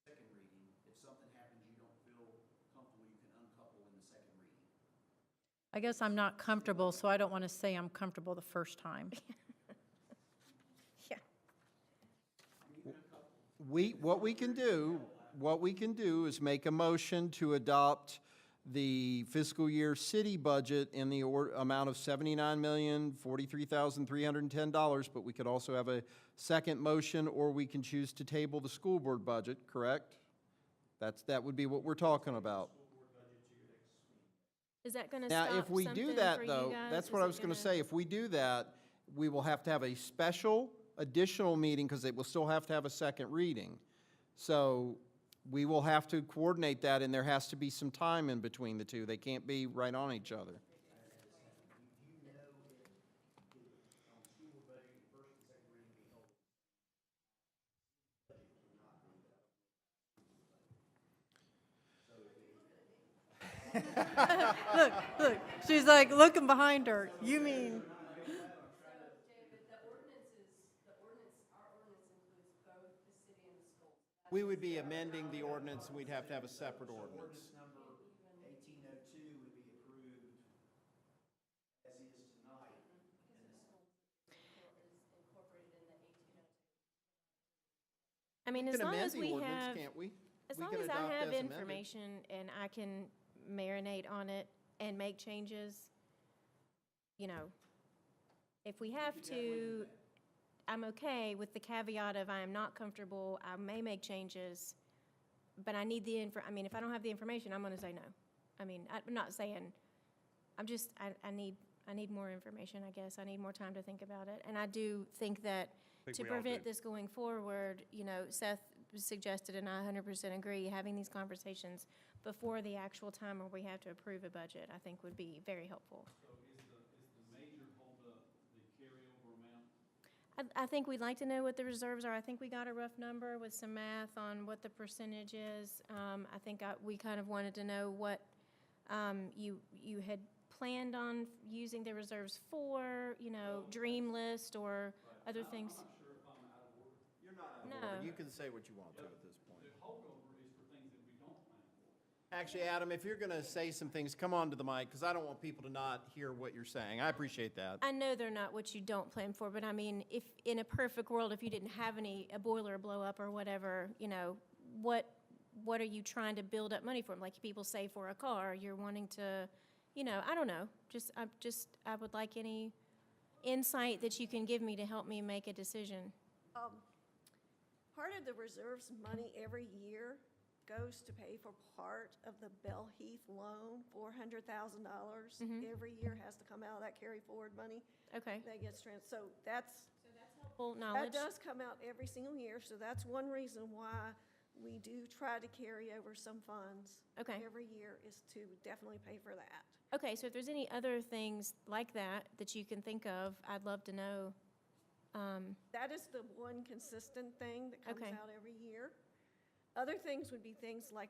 second reading, if something happens you don't feel comfortable, you can uncouple in the second reading. I guess I'm not comfortable, so I don't want to say I'm comfortable the first time. Yeah. What we can do is make a motion to adopt the fiscal year city budget in the amount of $79,043,310, but we could also have a second motion, or we can choose to table the school board budget, correct? That would be what we're talking about. Is that going to Now, stop if we do something that, for you though, guys? that's Is what I it was going to gonna- say. If we do that, we will have to have a special additional meeting, because it will still have to have a second reading. So we will have to coordinate that, and there has to be some time in between the two. They can't be right on each other. Look, she's like looking behind her. You mean? We would be amending the ordinance, and we'd have to have a separate ordinance. Number 1802 would be approved as is tonight. I mean, We as can long amend as the we ordinance, have, can't we? as We long can as I adopt have as amended. information and I can marinate on it and make changes, you know, if we have to, I'm okay with the caveat of I am not comfortable, I may make changes, but I need the I mean, if I don't have the information, I'm gonna say no. I mean, I'm not saying, I'm just, I need more information, I guess. I need more time to think about it. And I do think that think to we all prevent do. this going forward, you know, Seth suggested, and I 100% agree, having these conversations before the actual time where we have to approve a budget, I think would be very helpful. So is the major holdup the carryover amount? I think we'd like to know what the reserves are. I think we got a rough number with some math on what the percentage is. I think we kind of wanted to know what you had planned on using the reserves for, you know, dream list or other things. You're not out of No. order. You can say what you want to at this point. The holdover is for things that we don't plan for. Actually, Adam, if you're going to say some things, come on to the mic, because I don't want people to not hear what you're saying. I appreciate that. I know they're not what you don't plan for, but I mean, if in a perfect world, if you didn't have a boiler blow up or whatever, you know, what are you trying to build up money for? Like people say for a car, you're wanting to, you know, I don't know. I would like any insight that you can give me to help me make a decision. Part of the reserves money every year goes to pay for part of the Bell Heath loan, $400,000. Every year has to come out of that carry forward money. Okay. That gets so that's Full knowledge. that does come out every single year. So that's one reason why we do try to carry over some funds. Okay. Every year is to definitely pay for that. Okay, so if there's any other things like that you can think of, I'd love to know. That is the one consistent thing that comes Okay. out every year. Other things would be things like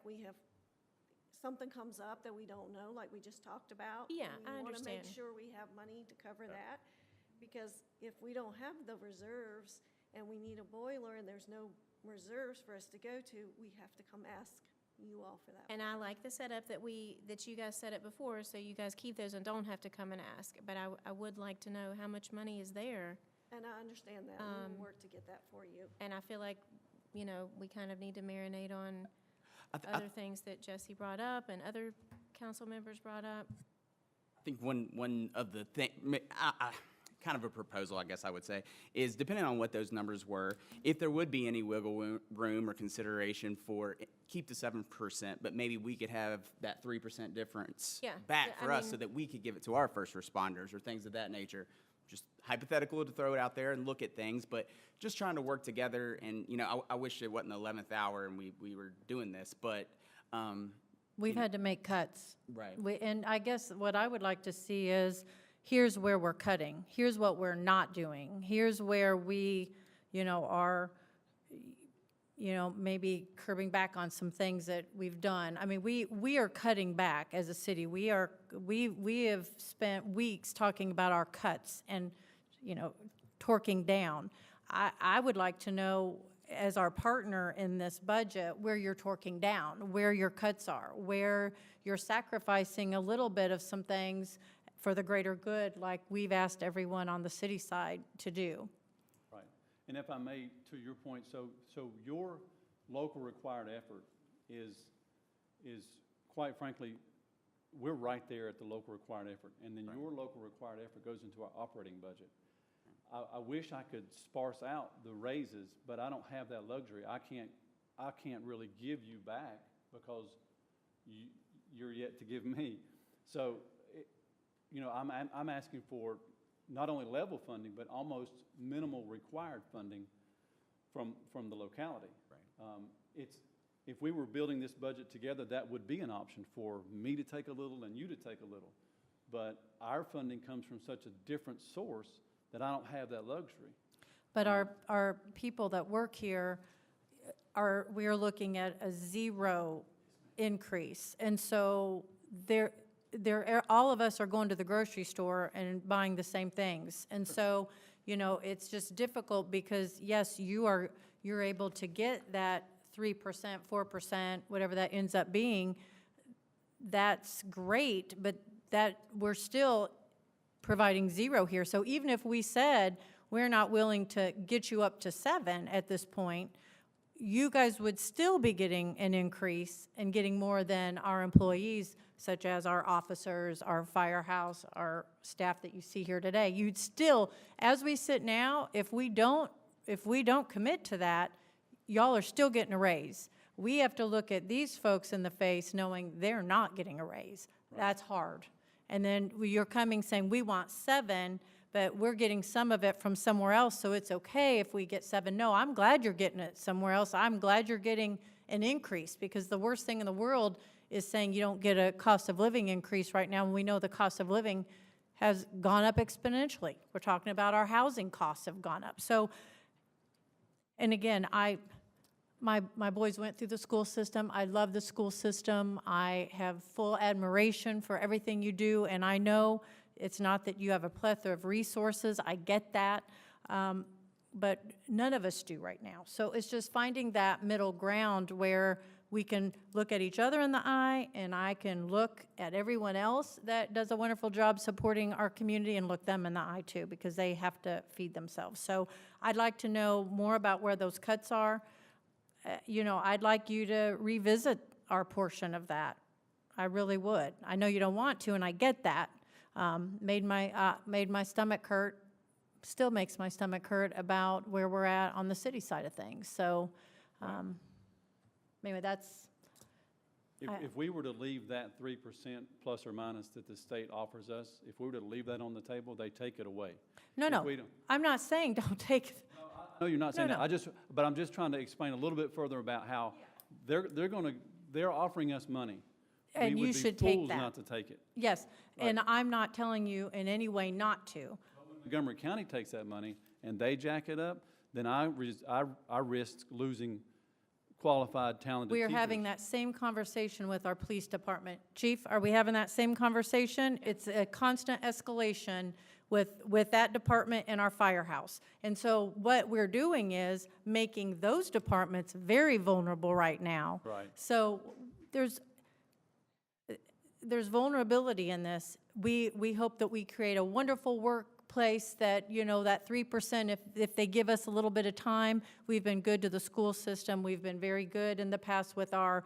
something comes up that we don't know, like we just talked about. Yeah, and I We want to make understand. sure we have money to cover that, because if we don't have the reserves and we need a boiler and there's no reserves for us to go to, we have to come ask you all for that. And I like the setup that you guys set up before, so you guys keep those and don't have to come and ask. But I would like to know how much money is there. And I understand that. We will work to get that for you. And I feel like, you know, we kind of need to marinate on other things that Jesse brought up and other council members brought up. I think one of the kind of a proposal, I guess I would say, is depending on what those numbers were, if there would be any wiggle room or consideration for keep the 7%, but maybe we could have that 3% difference back I for us mean- so that we could give it to our first responders or things of that nature. Just hypothetical to throw it out there and look at things, but just trying to work together. And, you know, I wish it wasn't the 11th hour and we were doing this, but We've had to make cuts. Right. And I guess what I would like to see is, here's where we're cutting. Here's what we're not doing. Here's where we, you know, are, you know, maybe curbing back on some things that we've done. I mean, we are cutting back as a city. We have spent weeks talking about our cuts and, you know, torquing down. I would like to know, as our partner in this budget, where you're torquing down, where your cuts are, where you're sacrificing a little bit of some things for the greater good, like we've asked everyone on the city side to do. Right. And if I may, to your point, so your local required effort is quite frankly, we're right there at the local required effort. And then your local required effort goes into our operating budget. I wish I could sparse out the raises, but I don't have that luxury. I can't really give you back because you're yet to give me. So, you know, I'm asking for not only level funding, but almost minimal required funding from the locality. Right. if we were building this budget together, that would be an option for me to take a little and you to take a little. But our funding comes from such a different source that I don't have that luxury. But our people that work here we are looking at a 0 increase. And so all of us are going to the grocery store and buying the same things. And so, you know, it's just difficult because, yes, you're able to get that 3%, 4%, whatever that ends up being. That's great, but that we're still providing 0 here. So even if we said we're not willing to get you up to 7 at this point, you guys would still be getting an increase and getting more than our employees, such as our officers, our firehouse, our staff that you see here today. You'd still, as we sit now, if we don't commit to that, y'all are still getting a raise. We have to look at these folks in the face knowing they're not getting a raise. Right. That's hard. And then you're coming saying, we want 7, but we're getting some of it from somewhere else, so it's okay if we get 7. No, I'm glad you're getting it somewhere else. I'm glad you're getting an increase, because the worst thing in the world is saying you don't get a cost of living increase right now, and we know the cost of living has gone up exponentially. We're talking about our housing costs have gone up. So, and again, my boys went through the school system. I love the school system. I have full admiration for everything you do, and I know it's not that you have a plethora of resources. I get that, but none of us do right now. So it's just finding that middle ground where we can look at each other in the eye, and I can look at everyone else that does a wonderful job supporting our community and look them in the eye too, because they have to feed themselves. So I'd like to know more about where those cuts are. You know, I'd like you to revisit our portion of that. I really would. I know you don't want to, and I get that. Made my stomach hurt, still makes my stomach hurt about where we're at on the city side of things. So, maybe that's. If we were to leave that 3% plus or minus that the state offers us, if we were to leave that on the table, they take it away. No, I'm not saying don't take it. No, you're not saying that. But I'm just trying to explain a little bit further about how they're offering us money. And we would you be should fools take that. not to take it. Yes, Right. and I'm not telling you in any way not to. Montgomery County takes that money and they jack it up, then I risk losing qualified, talented We are teachers. having that same conversation with our police department. Chief, are we having that same conversation? It's a constant escalation with that department and our firehouse. And so what we're doing is making those departments very vulnerable right now. Right. So there's vulnerability in this. We hope that we create a wonderful workplace that, you know, that 3%, if they give us a little bit of time. We've been good to the school system. We've been very good in the past with our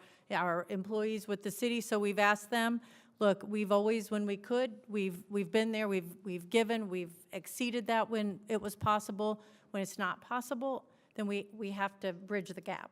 employees with the city, so we've asked them, look, we've always, when we could, we've been there, we've given, we've exceeded that when it was possible. When it's not possible, then we have to bridge the gap.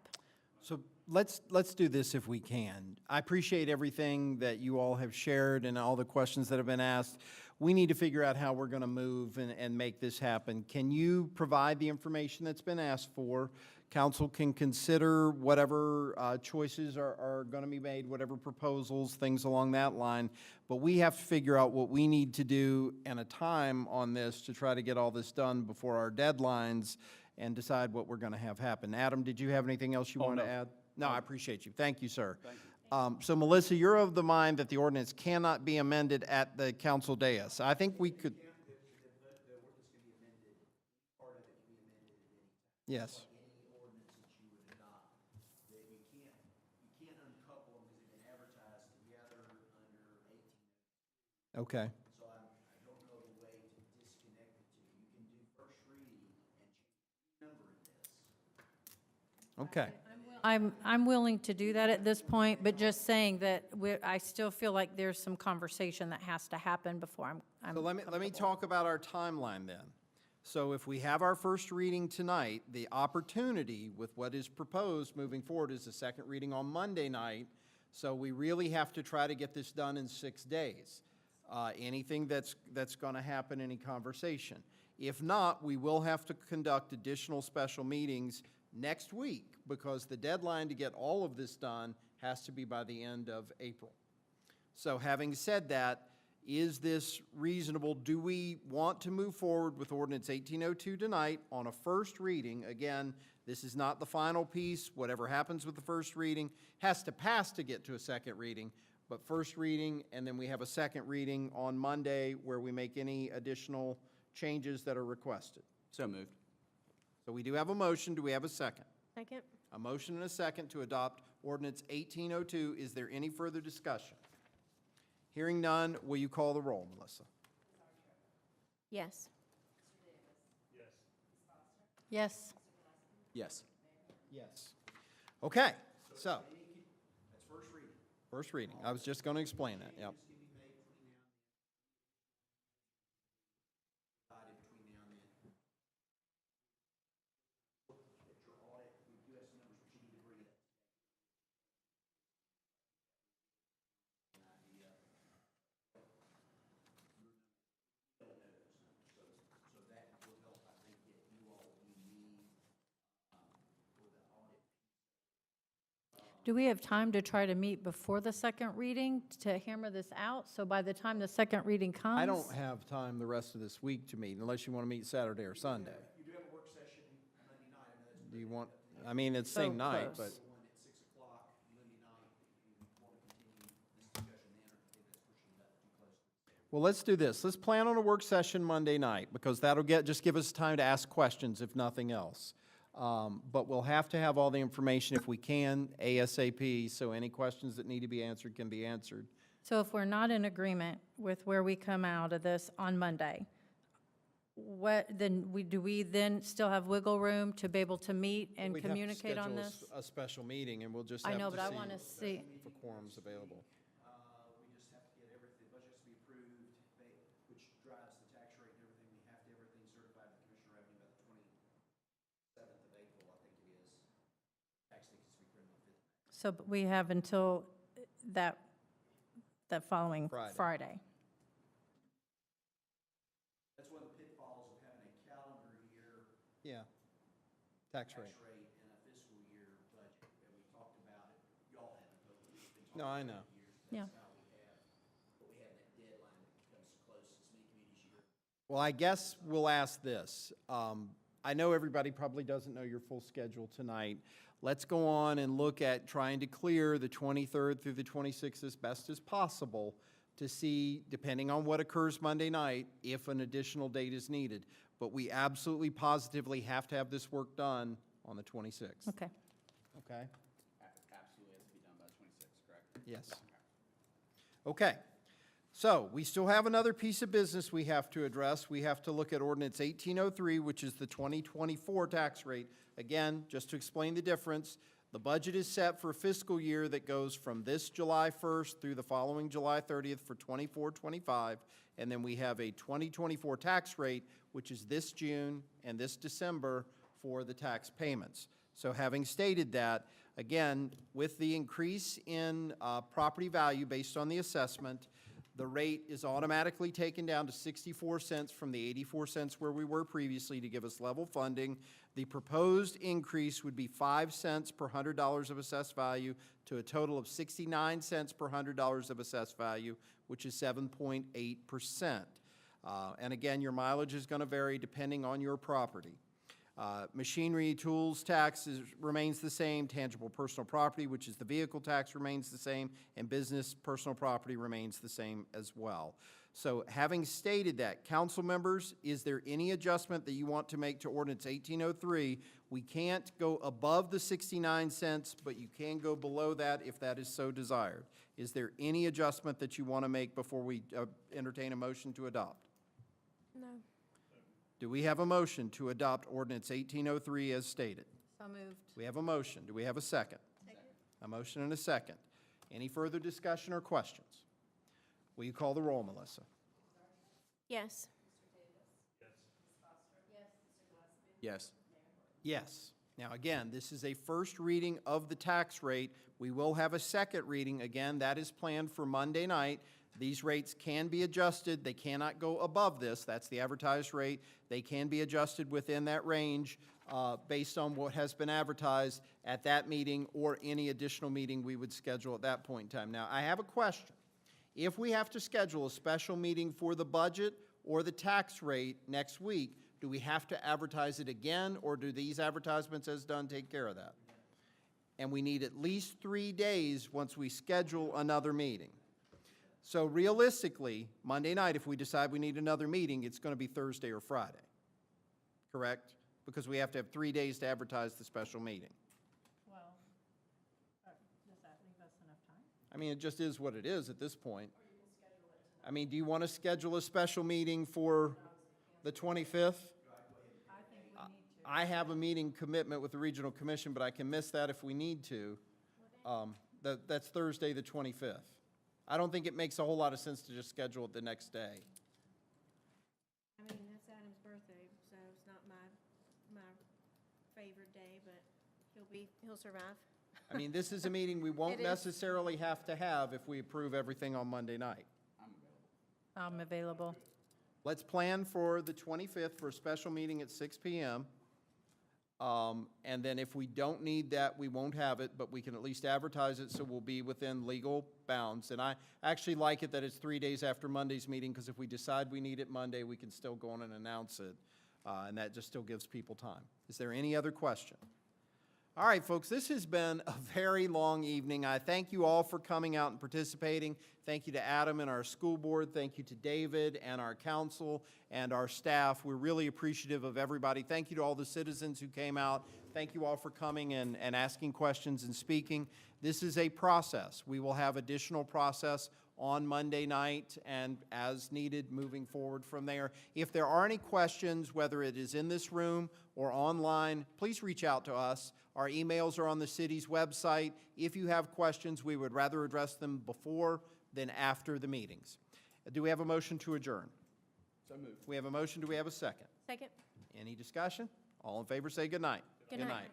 So let's do this if we can. I appreciate everything that you all have shared and all the questions that have been asked. We need to figure out how we're going to move and make this happen. Can you provide the information that's been asked for? Council can consider whatever choices are going to be made, whatever proposals, things along that line. But we have to figure out what we need to do and a time on this to try to get all this done before our deadlines and decide what we're going to have happen. Adam, did you have anything else you wanted to add? No, I appreciate you. Thank you, sir. Thank you. So, Melissa, you're of the mind that the ordinance cannot be amended at the council dais. I think we could. Yes. Okay. So I don't know the way to disconnect the two. You can do first reading and change the number of this. Okay. I'm willing to do that at this point, but just saying that I still feel like there's some conversation that has to happen before I'm So let me talk about our timeline then. So if we have our first reading tonight, the opportunity with what is proposed moving forward is the second reading on Monday night. So we really have to try to get this done in 6 days. Anything that's going to happen, any conversation. If not, we will have to conduct additional special meetings next week, because the deadline to get all of this done has to be by the end of April. So having said that, is this reasonable? Do we want to move forward with ordinance 1802 tonight on a first reading? Again, this is not the final piece. Whatever happens with the first reading has to pass to get to a second reading, but first reading, and then we have a second reading on Monday where we make any additional changes that are requested. So moved. So we do have a motion. Do we have a second? Second? A motion and a second to adopt ordinance 1802. Is there any further discussion? Hearing none, will you call the roll, Melissa? Yes. Yes. Yes. Yes. Okay, so. That's first reading. First reading. I was just going to explain that, yep. Do we have time to try to meet before the second reading to hammer this out? So by the time the second reading comes? I don't have time the rest of this week to meet, unless you want to meet Saturday or Sunday. You do have a work session Monday night, I know that's. Do you want, I mean, it's So same night, but, close. One at 6 o'clock Monday night, if you want to continue this discussion then, or if you think that's pushing it up too close. well, let's do this. Let's plan on a work session Monday night, because that'll just give us time to ask questions, if nothing else. But we'll have to have all the information if we can ASAP, so any questions that need to be answered can be answered. So if we're not in agreement with where we come out of this on Monday, do we then still have wiggle room to be able to meet and We'd have to communicate on schedule this? a special meeting, and we'll just I have know, to but I want to see, if a quorum's available. We just have to get everything, the budget has to be approved, which drives the tax rate and everything. We have to have everything certified to the Commissioner of Revenue by the 27th of April, I think it is. Tax needs to be printed on 5th. so we have until that following Friday. Friday. That's one of the pitfalls of having a calendar year Yeah, tax rate. tax rate and a fiscal year budget. And we talked about it, y'all haven't, but we've been talking No, I about know. it for years. Yeah. That's how we have, but we have that deadline that comes close as many communities year. Well, I guess we'll ask this. I know everybody probably doesn't know your full schedule tonight. Let's go on and look at trying to clear the 23rd through the 26th as best as possible to see, depending on what occurs Monday night, if an additional date is needed. But we absolutely positively have to have this work done on the 26th. Okay. Okay? Absolutely has to be done by the 26th, correct? Yes. Okay. So we still have another piece of business we have to address. We have to look at ordinance 1803, which is the 2024 tax rate. Again, just to explain the difference, the budget is set for a fiscal year that goes from this July 1st through the following July 30th for 24-25, and then we have a 2024 tax rate, which is this June and this December for the tax payments. So having stated that, again, with the increase in property value based on the assessment, the rate is automatically taken down to 64 cents from the 84 cents where we were previously to give us level funding. The proposed increase would be 5 cents per $100 of assessed value to a total of 69 cents per $100 of assessed value, which is 7.8%. And again, your mileage is going to vary depending on your property. Machinery, tools tax remains the same. Tangible personal property, which is the vehicle tax, remains the same. And business personal property remains the same as well. So having stated that, council members, is there any adjustment that you want to make to ordinance 1803? We can't go above the 69 cents, but you can go below that if that is so desired. Is there any adjustment that you want to make before we entertain a motion to adopt? No. Do we have a motion to adopt ordinance 1803 as stated? So moved. We have a motion. Do we have a second? Second. A motion and a second. Any further discussion or questions? Will you call the roll, Melissa? Yes. Yes. Yes. Now, again, this is a first reading of the tax rate. We will have a second reading. Again, that is planned for Monday night. These rates can be adjusted. They cannot go above this. That's the advertised rate. They can be adjusted within that range based on what has been advertised at that meeting or any additional meeting we would schedule at that point in time. Now, I have a question. If we have to schedule a special meeting for the budget or the tax rate next week, do we have to advertise it again, or do these advertisements as done take care of that? And we need at least 3 days once we schedule another meeting. So realistically, Monday night, if we decide we need another meeting, it's going to be Thursday or Friday, correct? Because we have to have 3 days to advertise the special meeting. Well, does that leave us enough time? I mean, it just is what it is at this point. I mean, do you want to schedule a special meeting for the 25th? I have a meeting commitment with the Regional Commission, but I can miss that if we need to. That's Thursday, the 25th. I don't think it makes a whole lot of sense to just schedule it the next day. I mean, that's Adam's birthday, so it's not my favorite day, but he'll survive. I mean, this is a meeting we won't It is. necessarily have to have if we approve everything on Monday night. I'm available. Let's plan for the 25th for a special meeting at 6 p.m. And then if we don't need that, we won't have it, but we can at least advertise it so we'll be within legal bounds. And I actually like it that it's 3 days after Monday's meeting, because if we decide we need it Monday, we can still go on and announce it. And that just still gives people time. Is there any other question? All right, folks, this has been a very long evening. I thank you all for coming out and participating. Thank you to Adam and our school board. Thank you to David and our council and our staff. We're really appreciative of everybody. Thank you to all the citizens who came out. Thank you all for coming and asking questions and speaking. This is a process. We will have additional process on Monday night and as needed moving forward from there. If there are any questions, whether it is in this room or online, please reach out to us. Our emails are on the city's website. If you have questions, we would rather address them before than after the meetings. Do we have a motion to adjourn? So moved. We have a motion. Do we have a second? Second? Any discussion? All in favor say good night. Good night.